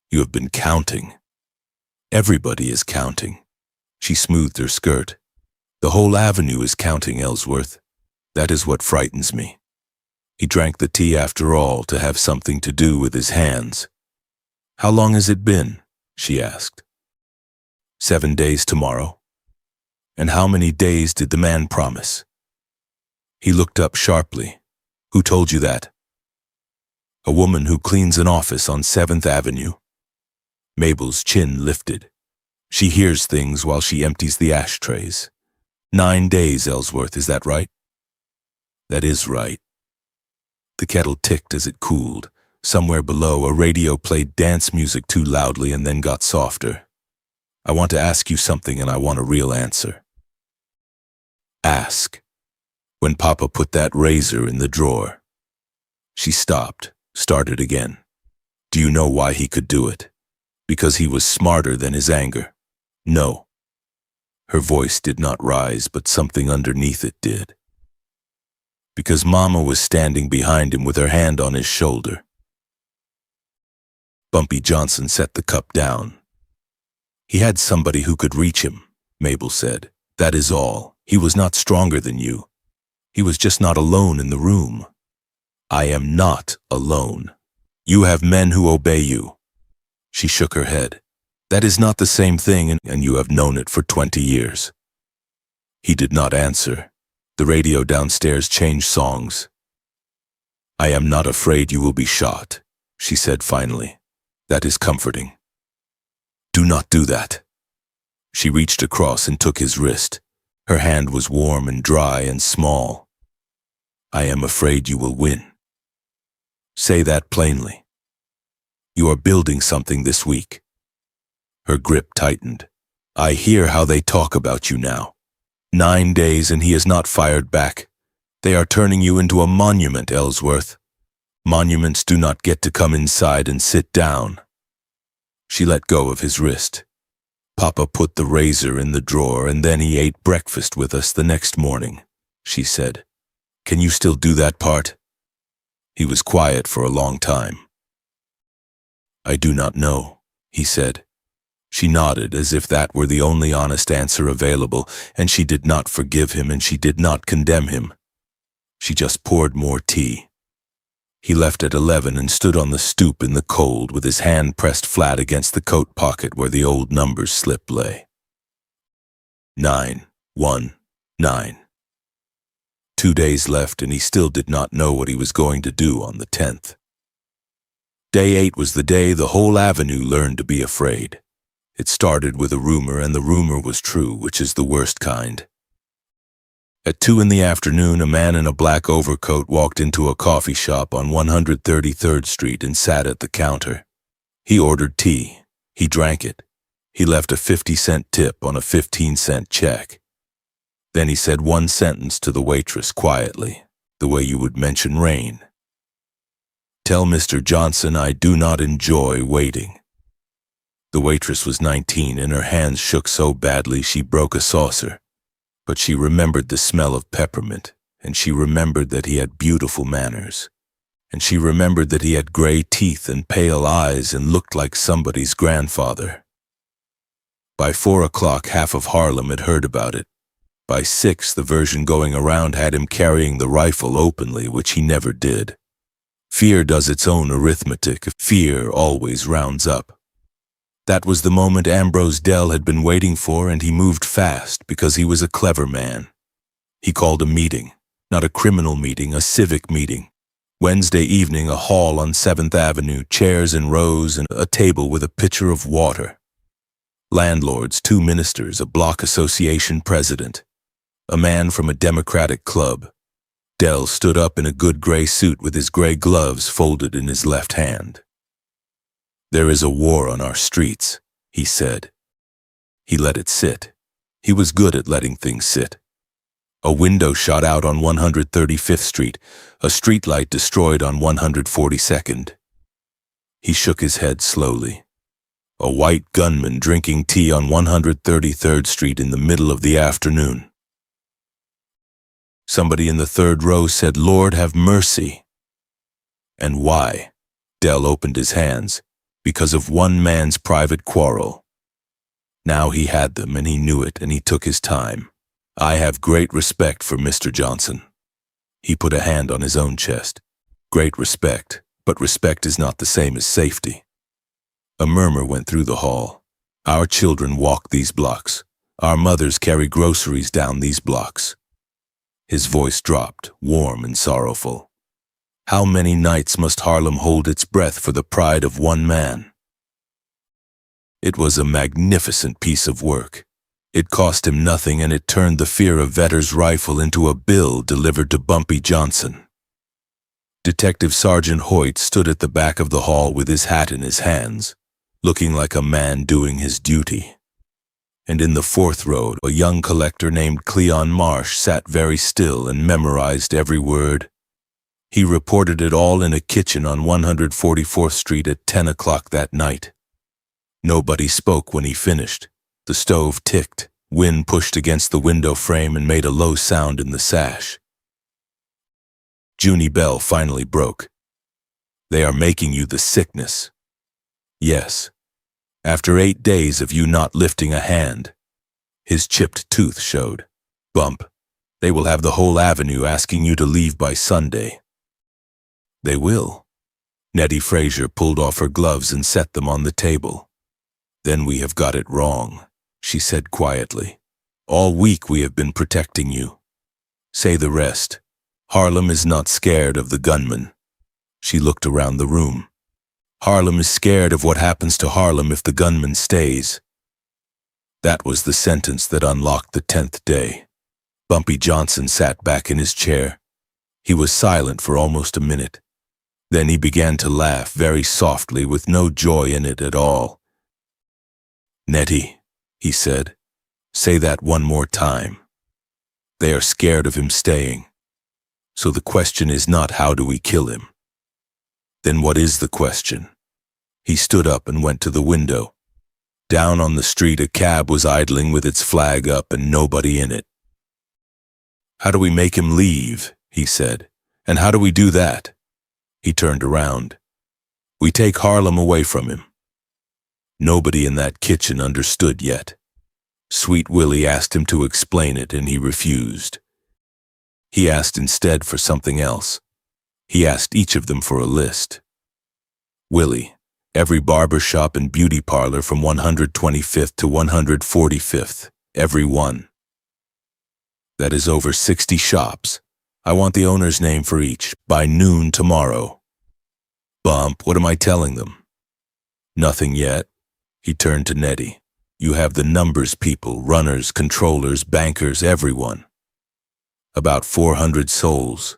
You have been counting. Everybody is counting. She smoothed her skirt. The whole avenue is counting, Ellsworth. That is what frightens me. He drank the tea after all to have something to do with his hands. How long has it been? She asked. 7 days tomorrow. And how many days did the man promise? He looked up sharply. Who told you that? A woman who cleans an office on 7th Avenue. Mabel's chin lifted. She hears things while she empties the ashtrays. 9 days, Ellsworth, is that right? That is right. The kettle ticked as it cooled. Somewhere below, a radio played dance music too loudly and then got softer. I want to ask you something and I want a real answer. Ask. When Papa put that razor in the drawer. She stopped, started again. Do you know why he could do it? Because he was smarter than his anger. No. Her voice did not rise, but something underneath it did. Because Mama was standing behind him with her hand on his shoulder. Bumpy Johnson set the cup down. He had somebody who could reach him, Mabel said. That is all. He was not stronger than you. He was just not alone in the room. I am not alone. You have men who obey you. She shook her head. That is not the same thing, and you have known it for 20 years. He did not answer. The radio downstairs changed songs. I am not afraid you will be shot, she said finally. That is comforting. Do not do that. She reached across and took his wrist. Her hand was warm and dry and small. I am afraid you will win. Say that plainly. You are building something this week. Her grip tightened. I hear how they talk about you now. 9 days and he has not fired back. They are turning you into a monument, Ellsworth. Monuments do not get to come inside and sit down. She let go of his wrist. Papa put the razor in the drawer and then he ate breakfast with us the next morning, she said. Can you still do that part?" He was quiet for a long time. "I do not know," he said. She nodded as if that were the only honest answer available, and she did not forgive him and she did not condemn him. She just poured more tea. He left at 11 and stood on the stoop in the cold with his hand pressed flat against the coat pocket where the old number's slip lay. 919. 2 days left and he still did not know what he was going to do on the 10th. Day 8 was the day the whole avenue learned to be afraid. It started with a rumor, and the rumor was true, which is the worst kind. At 2 in the afternoon, a man in a black overcoat walked into a coffee shop on 133rd Street and sat at the counter. He ordered tea. He drank it. He left a 50-cent tip on a 15-cent check. Then he said one sentence to the waitress quietly, the way you would mention rain. "Tell Mr. Johnson I do not enjoy waiting." The waitress was 19 and her hands shook so badly she broke a saucer. But she remembered the smell of peppermint, and she remembered that he had beautiful manners, and she remembered that he had gray teeth and pale eyes and looked like somebody's grandfather. By 4 o'clock, half of Harlem had heard about it. By 6, the version going around had him carrying the rifle openly, which he never did. Fear does its own arithmetic. Fear always rounds up. That was the moment Ambrose Dell had been waiting for, and he moved fast because he was a clever man. He called a meeting, not a criminal meeting, a civic meeting. Wednesday evening, a hall on 7th Avenue, chairs in rows and a table with a pitcher of water. Landlords, 2 ministers, a block association president, a man from a Democratic club. Dell stood up in a good gray suit with his gray gloves folded in his left hand. "There is a war on our streets," he said. He let it sit. He was good at letting things sit. A window shot out on 135th Street, a streetlight destroyed on 142nd. He shook his head slowly. A white gunman drinking tea on 133rd Street in the middle of the afternoon. Somebody in the 3rd row said, "Lord, have mercy." And why? Dell opened his hands. Because of one man's private quarrel. Now he had them, and he knew it, and he took his time. "I have great respect for Mr. Johnson." He put a hand on his own chest. "Great respect, but respect is not the same as safety." A murmur went through the hall. "Our children walk these blocks. Our mothers carry groceries down these blocks." His voice dropped, warm and sorrowful. How many nights must Harlem hold its breath for the pride of one man? It was a magnificent piece of work. It cost him nothing, and it turned the fear of Vetter's rifle into a bill delivered to Bumpy Johnson. Detective Sergeant Hoyt stood at the back of the hall with his hat in his hands, looking like a man doing his duty. And in the 4th row, a young collector named Cleon Marsh sat very still and memorized every word. He reported it all in a kitchen on 144th Street at 10 o'clock that night. Nobody spoke when he finished. The stove ticked. Wind pushed against the window frame and made a low sound in the sash. Junie Bell finally broke. "They are making you the sickness." "Yes. After 8 days of you not lifting a hand." His chipped tooth showed. "Bump, they will have the whole avenue asking you to leave by Sunday." "They will." Nettie Frazier pulled off her gloves and set them on the table. "Then we have got it wrong," she said quietly. "All week we have been protecting you. Say the rest. Harlem is not scared of the gunman." She looked around the room. "Harlem is scared of what happens to Harlem if the gunman stays." That was the sentence that unlocked the 10th day. Bumpy Johnson sat back in his chair. He was silent for almost a minute. Then he began to laugh very softly with no joy in it at all. "Nettie," he said, "say that one more time. They are scared of him staying. So the question is not how do we kill him. Then what is the question?" He stood up and went to the window. Down on the street a cab was idling with its flag up and nobody in it. "How do we make him leave?" he said. And how do we do that? He turned around. We take Harlem away from him. Nobody in that kitchen understood yet. Sweet Willie asked him to explain it, and he refused. He asked instead for something else. He asked each of them for a list. Willie, every barber shop and beauty parlor from 125th to 145th, every one. That is over 60 shops. I want the owner's name for each, by noon tomorrow. Bump, what am I telling them? Nothing yet. He turned to Nettie. You have the numbers people, runners, controllers, bankers, everyone. About 400 souls.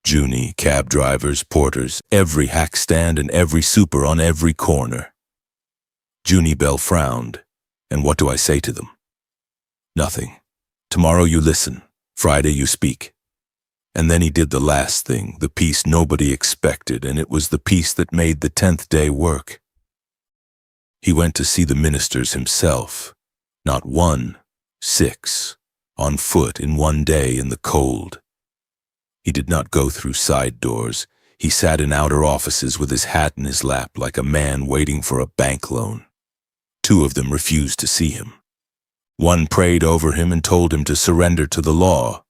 Junie, cab drivers, porters, every hack stand and every super on every corner. Junie Bell frowned. And what do I say to them? Nothing. Tomorrow you listen. Friday you speak. And then he did the last thing, the piece nobody expected, and it was the piece that made the 10th day work. He went to see the ministers himself. Not one, 6. On foot in one day in the cold. He did not go through side doors. He sat in outer offices with his hat in his lap like a man waiting for a bank loan. 2 of them refused to see him. 1 prayed over him and told him to surrender to the law.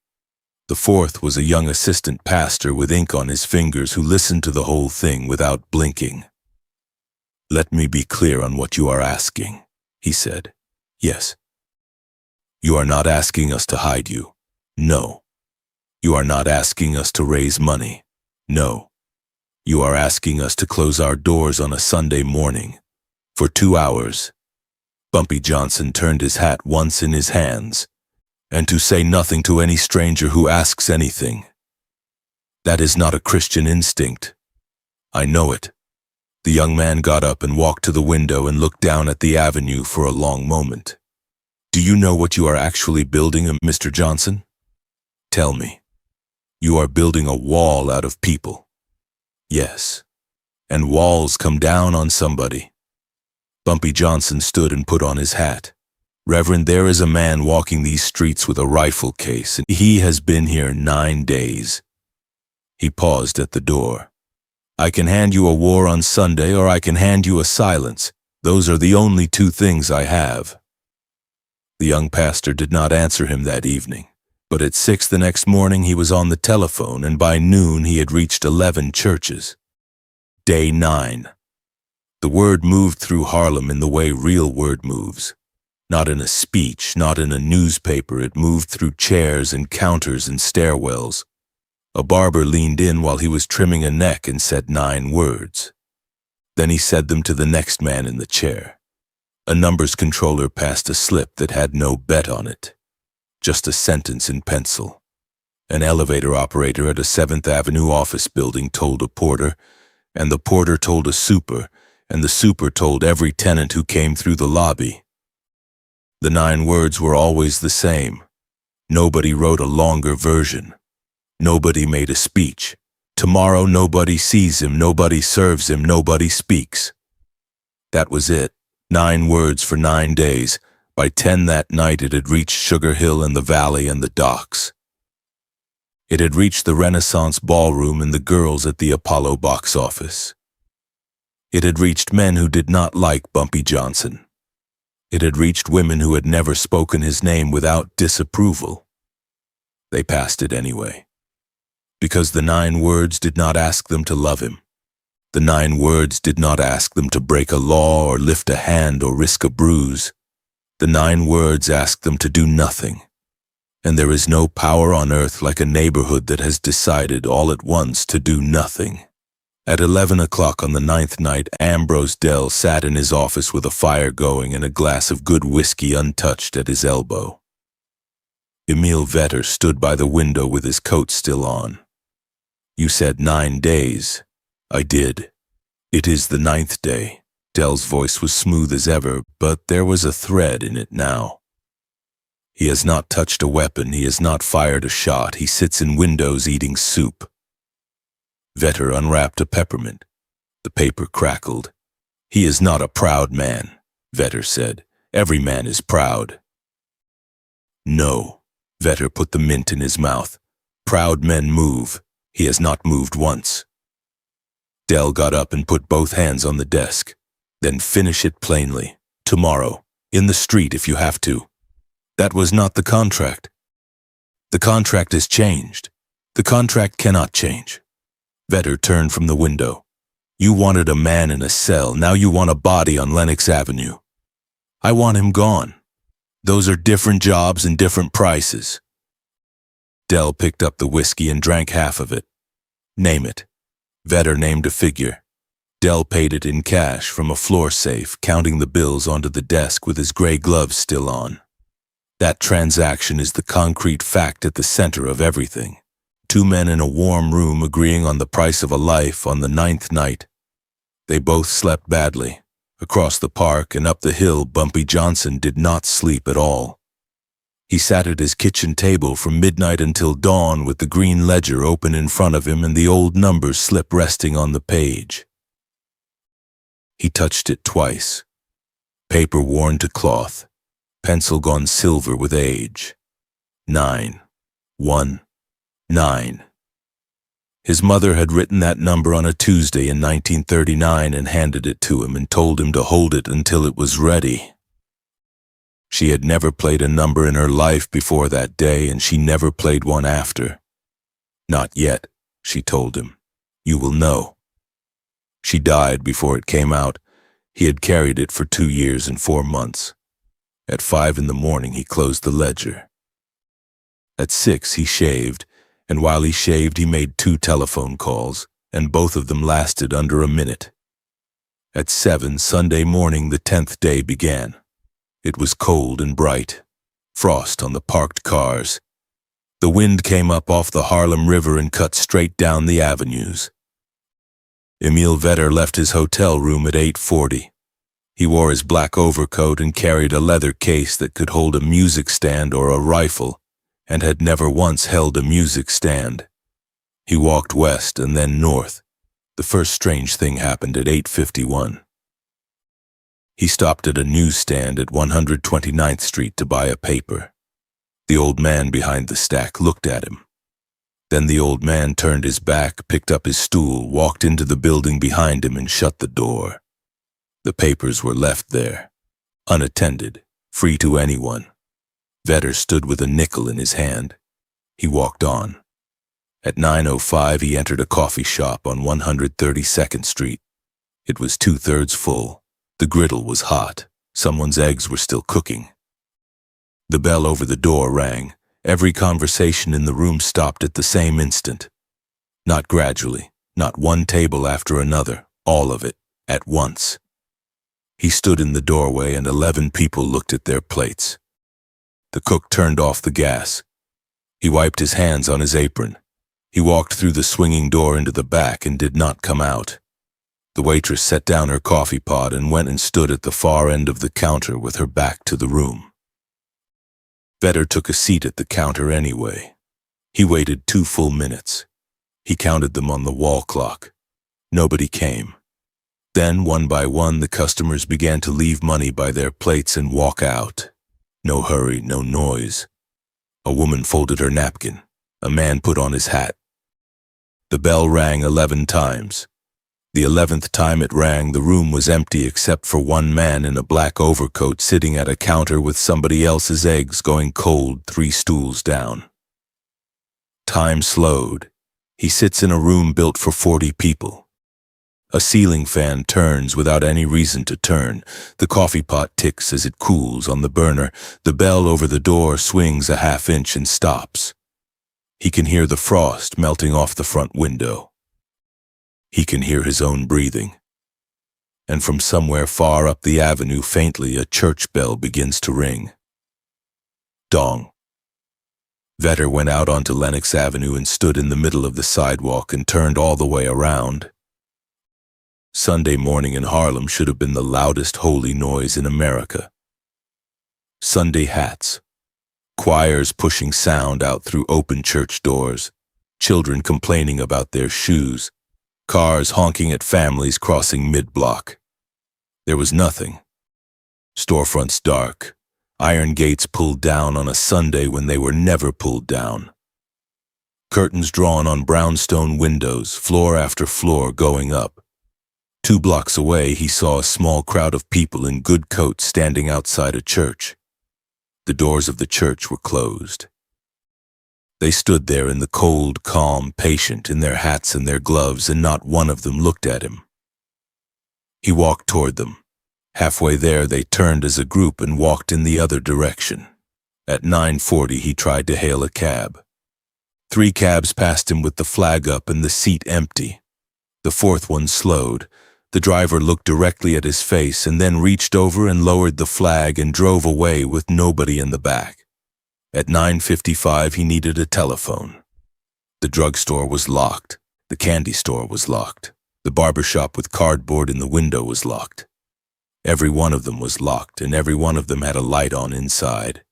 The 4th was a young assistant pastor with ink on his fingers who listened to the whole thing without blinking. Let me be clear on what you are asking, he said. Yes. You are not asking us to hide you. No. You are not asking us to raise money. No. You are asking us to close our doors on a Sunday morning. For 2 hours. Bumpy Johnson turned his hat once in his hands. And to say nothing to any stranger who asks anything. That is not a Christian instinct. I know it. The young man got up and walked to the window and looked down at the avenue for a long moment. Do you know what you are actually building, Mr. Johnson? Tell me. You are building a wall out of people. Yes. And walls come down on somebody. Bumpy Johnson stood and put on his hat. Reverend, there is a man walking these streets with a rifle case, and he has been here 9 days. He paused at the door. I can hand you a war on Sunday, or I can hand you a silence. Those are the only 2 things I have. The young pastor did not answer him that evening, but at 6 the next morning he was on the telephone, and by noon he had reached 11 churches. Day 9. The word moved through Harlem in the way real word moves. Not in a speech, not in a newspaper, it moved through chairs and counters and stairwells. A barber leaned in while he was trimming a neck and said 9 words. Then he said them to the next man in the chair. A numbers controller passed a slip that had no bet on it. Just a sentence in pencil. An elevator operator at a 7th Avenue office building told a porter, and the porter told a super, and the super told every tenant who came through the lobby. The 9 words were always the same. Nobody wrote a longer version. Nobody made a speech. Tomorrow nobody sees him, nobody serves him, nobody speaks. That was it. 9 words for 9 days. By 10 that night it had reached Sugar Hill and the Valley and the docks. It had reached the Renaissance Ballroom and the girls at the Apollo box office. It had reached men who did not like Bumpy Johnson. It had reached women who had never spoken his name without disapproval. They passed it anyway. Because the 9 words did not ask them to love him. The 9 words did not ask them to break a law or lift a hand or risk a bruise. The 9 words asked them to do nothing. And there is no power on earth like a neighborhood that has decided all at once to do nothing. At 11 o'clock on the 9th night, Ambrose Dell sat in his office with a fire going and a glass of good whiskey untouched at his elbow. Emil Vetter stood by the window with his coat still on. You said 9 days. I did. It is the 9th day. Dell's voice was smooth as ever, but there was a thread in it now. He has not touched a weapon, he has not fired a shot, he sits in windows eating soup. Vetter unwrapped a peppermint. The paper crackled. He is not a proud man, Vetter said. Every man is proud. No. Vetter put the mint in his mouth. Proud men move. He has not moved once. Dell got up and put both hands on the desk. Then finish it plainly. Tomorrow. In the street if you have to. That was not the contract. The contract has changed. The contract cannot change. Vetter turned from the window. You wanted a man in a cell, now you want a body on Lenox Avenue. I want him gone. Those are different jobs and different prices. Dell picked up the whiskey and drank half of it. Name it. Vetter named a figure. Dell paid it in cash from a floor safe, counting the bills onto the desk with his gray gloves still on. That transaction is the concrete fact at the center of everything. Two men in a warm room agreeing on the price of a life on the 9th night. They both slept badly. Across the park and up the hill, Bumpy Johnson did not sleep at all. He sat at his kitchen table from midnight until dawn with the green ledger open in front of him and the old number slip resting on the page. He touched it twice. Paper worn to cloth. Pencil gone silver with age. 919. His mother had written that number on a Tuesday in 1939 and handed it to him and told him to hold it until it was ready. She had never played a number in her life before that day, and she never played one after. Not yet, she told him. You will know. She died before it came out. He had carried it for 2 years and 4 months. At 5 in the morning he closed the ledger. At 6 he shaved, and while he shaved he made 2 telephone calls, and both of them lasted under a minute. At 7 Sunday morning the 10th day began. It was cold and bright. Frost on the parked cars. The wind came up off the Harlem River and cut straight down the avenues. Emil Vetter left his hotel room at 8:40. He wore his black overcoat and carried a leather case that could hold a music stand or a rifle, and had never once held a music stand. He walked west and then north. The first strange thing happened at 8:51. He stopped at a newsstand at 129th Street to buy a paper. The old man behind the stack looked at him. Then the old man turned his back, picked up his stool, walked into the building behind him and shut the door. The papers were left there, unattended, free to anyone. Vetter stood with a nickel in his hand. He walked on. At 9:05 he entered a coffee shop on 132nd Street. It was 2/3 full. The griddle was hot. Someone's eggs were still cooking. The bell over the door rang. Every conversation in the room stopped at the same instant. Not gradually, not one table after another, all of it, at once. He stood in the doorway and 11 people looked at their plates. The cook turned off the gas. He wiped his hands on his apron. He walked through the swinging door into the back and did not come out. The waitress set down her coffee pot and went and stood at the far end of the counter with her back to the room. Vetter took a seat at the counter anyway. He waited 2 full minutes. He counted them on the wall clock. Nobody came. Then, one by one, the customers began to leave money by their plates and walk out. No hurry, no noise. A woman folded her napkin. A man put on his hat. The bell rang 11 times. The 11th time it rang, the room was empty except for one man in a black overcoat sitting at a counter with somebody else's eggs going cold 3 stools down. Time slowed. He sits in a room built for 40 people. A ceiling fan turns without any reason to turn. The coffee pot ticks as it cools on the burner. The bell over the door swings a ½ inch and stops. He can hear the frost melting off the front window. He can hear his own breathing. And from somewhere far up the avenue, faintly, a church bell begins to ring. Dong. Vetter went out onto Lenox Avenue and stood in the middle of the sidewalk and turned all the way around. Sunday morning in Harlem should have been the loudest holy noise in America. Sunday hats. Choirs pushing sound out through open church doors. Children complaining about their shoes. Cars honking at families crossing mid-block. There was nothing. Storefronts dark. Iron gates pulled down on a Sunday when they were never pulled down. Curtains drawn on brownstone windows, floor after floor going up. 2 blocks away, he saw a small crowd of people in good coats standing outside a church. The doors of the church were closed. They stood there in the cold, calm, patient, in their hats and their gloves, and not one of them looked at him. He walked toward them. Halfway there, they turned as a group and walked in the other direction. At 9:40, he tried to hail a cab. 3 cabs passed him with the flag up and the seat empty. The 4th one slowed. The driver looked directly at his face and then reached over and lowered the flag and drove away with nobody in the back. At 9:55, he needed a telephone. The drugstore was locked. The candy store was locked. The barber shop with cardboard in the window was locked. Every one of them was locked, and every one of them had a light on inside.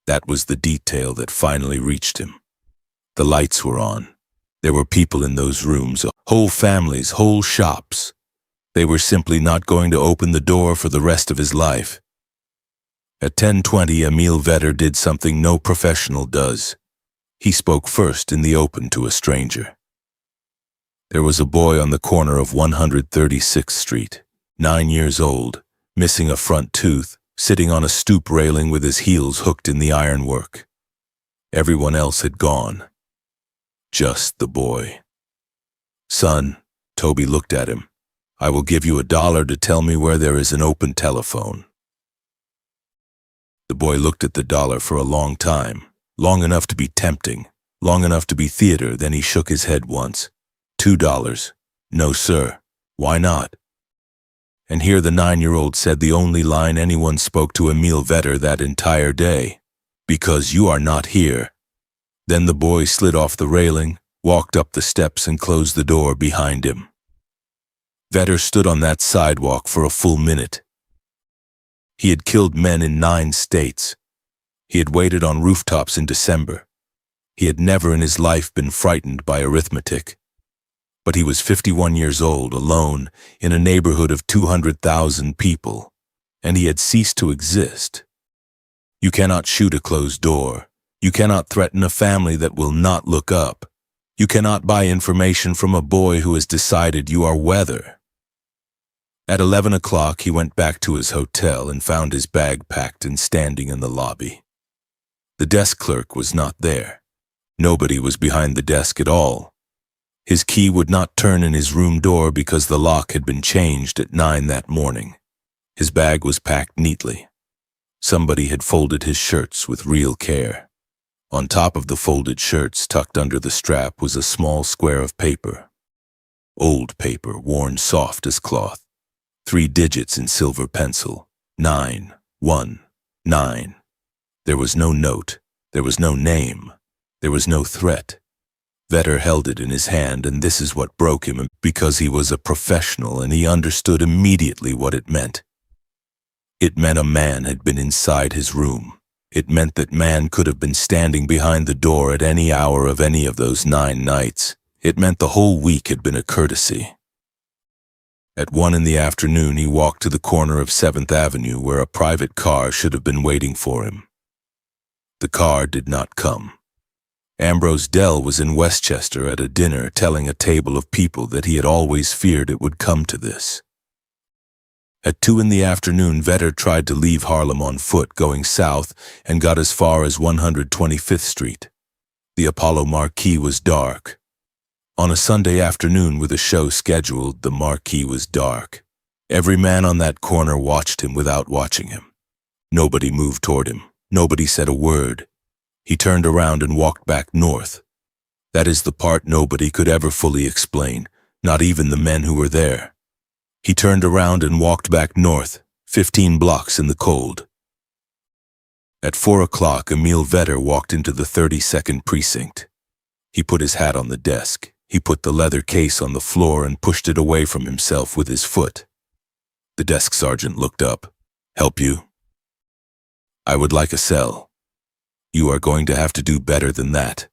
That was the detail that finally reached him. The lights were on. There were people in those rooms, whole families, whole shops. They were simply not going to open the door for the rest of his life. At 10:20, Emil Vetter did something no professional does. He spoke first in the open to a stranger. There was a boy on the corner of 136th Street, 9 years old, missing a front tooth, sitting on a stoop railing with his heels hooked in the ironwork. Everyone else had gone. Just the boy. "Son," Toby looked at him, "I will give you $1 to tell me where there is an open telephone." The boy looked at the dollar for a long time, long enough to be tempting, long enough to be theater, then he shook his head once. $2. "No, sir. Why not?" And here the 9-year-old said the only line anyone spoke to Emil Vetter that entire day: "Because you are not here." Then the boy slid off the railing, walked up the steps, and closed the door behind him. Vetter stood on that sidewalk for a full minute. He had killed men in 9 states. He had waited on rooftops in December. He had never in his life been frightened by arithmetic. But he was 51 years old, alone, in a neighborhood of 200,000 people, and he had ceased to exist. You cannot shoot a closed door. You cannot threaten a family that will not look up. You cannot buy information from a boy who has decided you are weather. At 11 o'clock, he went back to his hotel and found his bag packed and standing in the lobby. The desk clerk was not there. Nobody was behind the desk at all. His key would not turn in his room door because the lock had been changed at 9 that morning. His bag was packed neatly. Somebody had folded his shirts with real care. On top of the folded shirts, tucked under the strap, was a small square of paper. Old paper, worn soft as cloth. 3 digits in silver pencil. 919. There was no note. There was no name. There was no threat. Vetter held it in his hand, and this is what broke him, because he was a professional and he understood immediately what it meant. It meant a man had been inside his room. It meant that man could have been standing behind the door at any hour of any of those 9 nights. It meant the whole week had been a courtesy. At 1 in the afternoon, he walked to the corner of 7th Avenue where a private car should have been waiting for him. The car did not come. Ambrose Dell was in Westchester at a dinner telling a table of people that he had always feared it would come to this. At 2 in the afternoon, Vetter tried to leave Harlem on foot going south and got as far as 125th Street. The Apollo Marquee was dark. On a Sunday afternoon with a show scheduled, the Marquee was dark. Every man on that corner watched him without watching him. Nobody moved toward him. Nobody said a word. He turned around and walked back north. That is the part nobody could ever fully explain, not even the men who were there. He turned around and walked back north, 15 blocks in the cold. At 4 o'clock, Emil Vetter walked into the 32nd precinct. He put his hat on the desk. He put the leather case on the floor and pushed it away from himself with his foot. The desk sergeant looked up. "Help you?" "I would like a cell." "You are going to have to do better than that."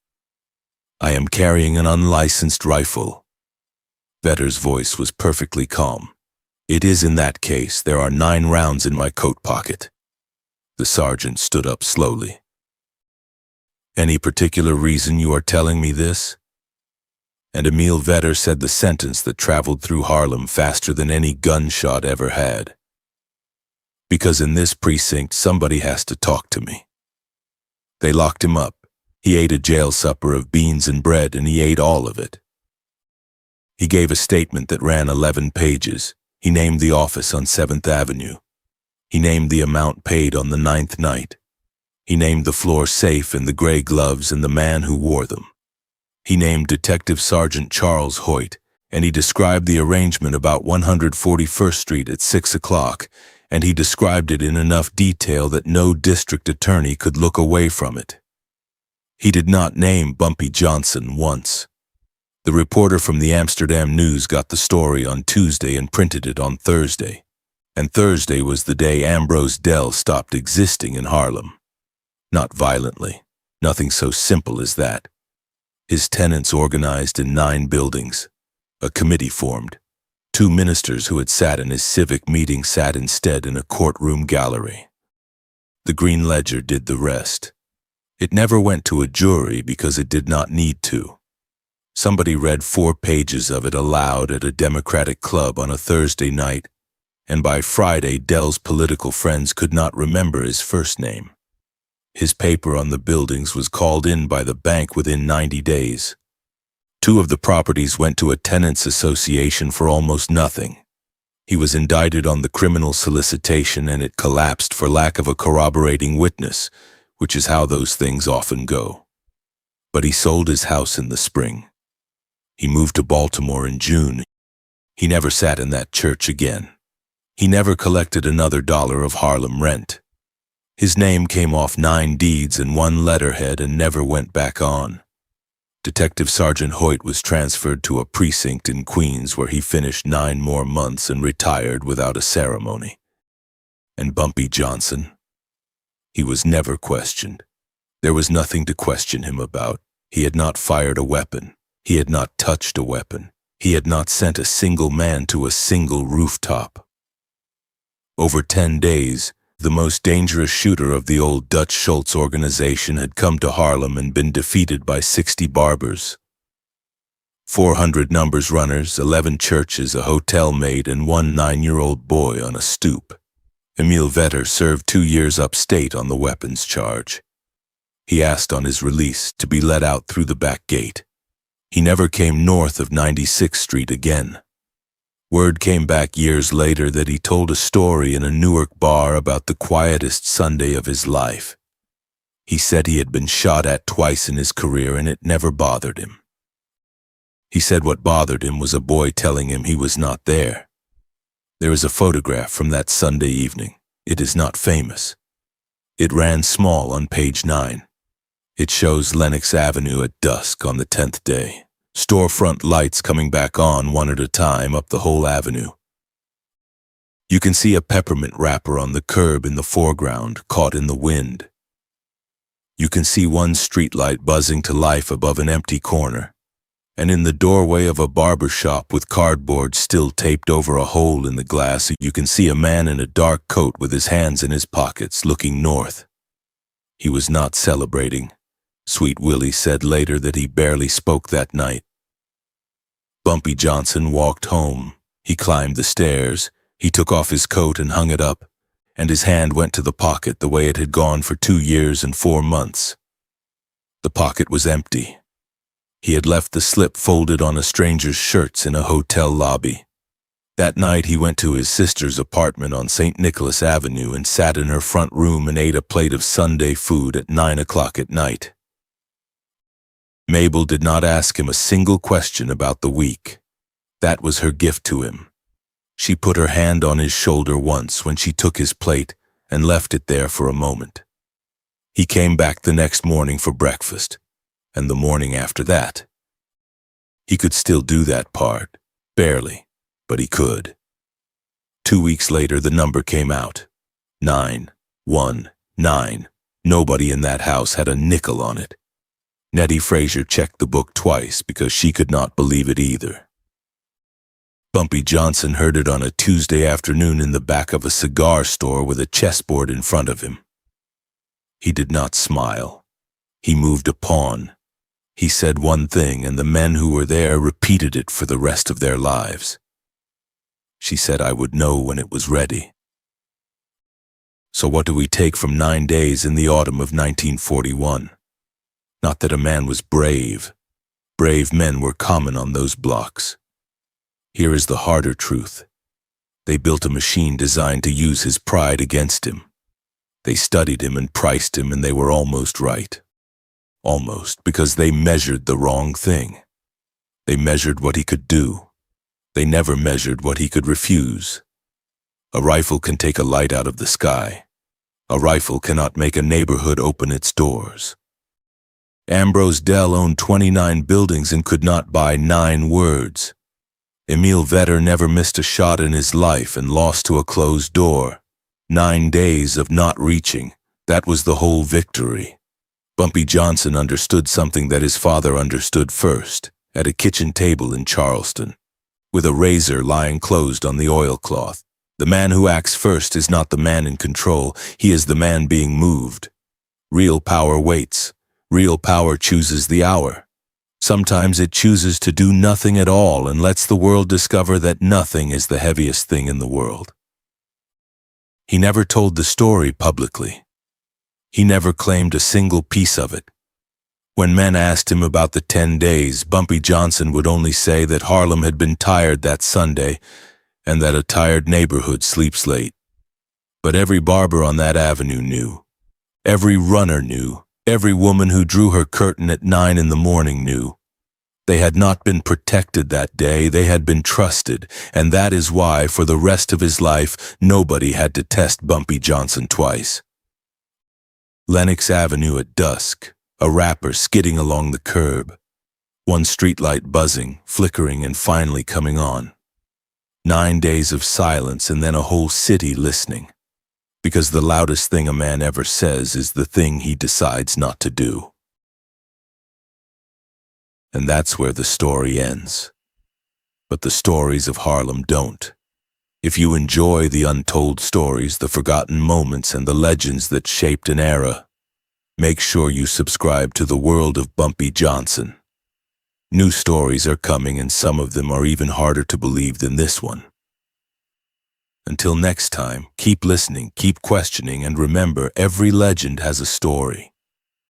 "I am carrying an unlicensed rifle." Vetter's voice was perfectly calm. "It is in that case. There are 9 rounds in my coat pocket." The sergeant stood up slowly. Any particular reason you are telling me this? And Emil Vetter said the sentence that traveled through Harlem faster than any gunshot ever had. Because in this precinct, somebody has to talk to me. They locked him up. He ate a jail supper of beans and bread, and he ate all of it. He gave a statement that ran 11 pages. He named the office on 7th Avenue. He named the amount paid on the 9th night. He named the floor safe and the gray gloves and the man who wore them. He named Detective Sergeant Charles Hoyt, and he described the arrangement about 141st Street at 6 o'clock, and he described it in enough detail that no district attorney could look away from it. He did not name Bumpy Johnson once. The reporter from the Amsterdam News got the story on Tuesday and printed it on Thursday. And Thursday was the day Ambrose Dell stopped existing in Harlem. Not violently. Nothing so simple as that. His tenants organized in 9 buildings. A committee formed. 2 ministers who had sat in his civic meeting sat instead in a courtroom gallery. The Green Ledger did the rest. It never went to a jury because it did not need to. Somebody read 4 pages of it aloud at a Democratic club on a Thursday night, and by Friday Dell's political friends could not remember his first name. His paper on the buildings was called in by the bank within 90 days. 2 of the properties went to a tenants' association for almost nothing. He was indicted on the criminal solicitation, and it collapsed for lack of a corroborating witness, which is how those things often go. But he sold his house in the spring. He moved to Baltimore in June. He never sat in that church again. He never collected another dollar of Harlem rent. His name came off 9 deeds and 1 letterhead and never went back on. Detective Sergeant Hoyt was transferred to a precinct in Queens where he finished 9 more months and retired without a ceremony. And Bumpy Johnson? He was never questioned. There was nothing to question him about. He had not fired a weapon. He had not touched a weapon. He had not sent a single man to a single rooftop. Over 10 days, the most dangerous shooter of the old Dutch Schultz organization had come to Harlem and been defeated by 60 barbers. 400 numbers runners, 11 churches, a hotel maid, and 1 9-year-old boy on a stoop. Emil Vetter served 2 years upstate on the weapons charge. He asked on his release to be let out through the back gate. He never came north of 96th Street again. Word came back years later that he told a story in a Newark bar about the quietest Sunday of his life. He said he had been shot at twice in his career and it never bothered him. He said what bothered him was a boy telling him he was not there. There is a photograph from that Sunday evening. It is not famous. It ran small on page 9. It shows Lenox Avenue at dusk on the 10th day. Storefront lights coming back on one at a time up the whole avenue. You can see a peppermint wrapper on the curb in the foreground, caught in the wind. You can see one streetlight buzzing to life above an empty corner, and in the doorway of a barber shop with cardboard still taped over a hole in the glass, you can see a man in a dark coat with his hands in his pockets looking north. He was not celebrating. Sweet Willie said later that he barely spoke that night. Bumpy Johnson walked home. He climbed the stairs. He took off his coat and hung it up, and his hand went to the pocket the way it had gone for 2 years and 4 months. The pocket was empty. He had left the slip folded on a stranger's shirts in a hotel lobby. That night he went to his sister's apartment on St. Nicholas Avenue and sat in her front room and ate a plate of Sunday food at 9 o'clock at night. Mabel did not ask him a single question about the week. That was her gift to him. She put her hand on his shoulder once when she took his plate and left it there for a moment. He came back the next morning for breakfast, and the morning after that. He could still do that part, barely, but he could. 2 weeks later, the number came out. 919. Nobody in that house had a nickel on it. Nettie Frazier checked the book twice because she could not believe it either. Bumpy Johnson heard it on a Tuesday afternoon in the back of a cigar store with a chessboard in front of him. He did not smile. He moved a pawn. He said one thing, and the men who were there repeated it for the rest of their lives. She said I would know when it was ready. So what do we take from 9 days in the autumn of 1941? Not that a man was brave. Brave men were common on those blocks. Here is the harder truth. They built a machine designed to use his pride against him. They studied him and priced him, and they were almost right. Almost, because they measured the wrong thing. They measured what he could do. They never measured what he could refuse. A rifle can take a light out of the sky. A rifle cannot make a neighborhood open its doors. Ambrose Dell owned 29 buildings and could not buy 9 words. Emil Vetter never missed a shot in his life and lost to a closed door. 9 days of not reaching, that was the whole victory. Bumpy Johnson understood something that his father understood first, at a kitchen table in Charleston, with a razor lying closed on the oilcloth. The man who acts first is not the man in control, he is the man being moved. Real power waits. Real power chooses the hour. Sometimes it chooses to do nothing at all and lets the world discover that nothing is the heaviest thing in the world. He never told the story publicly. He never claimed a single piece of it. When men asked him about the 10 days, Bumpy Johnson would only say that Harlem had been tired that Sunday and that a tired neighborhood sleeps late. But every barber on that avenue knew. Every runner knew. Every woman who drew her curtain at 9 in the morning knew. They had not been protected that day, they had been trusted, and that is why, for the rest of his life, nobody had to test Bumpy Johnson twice. Lenox Avenue at dusk, a rapper skidding along the curb, one streetlight buzzing, flickering, and finally coming on. 9 days of silence and then a whole city listening. Because the loudest thing a man ever says is the thing he decides not to do. And that's where the story ends. But the stories of Harlem don't. If you enjoy the untold stories, the forgotten moments, and the legends that shaped an era, make sure you subscribe to The World of Bumpy Johnson. New stories are coming, and some of them are even harder to believe than this one. Until next time, keep listening, keep questioning, and remember, every legend has a story.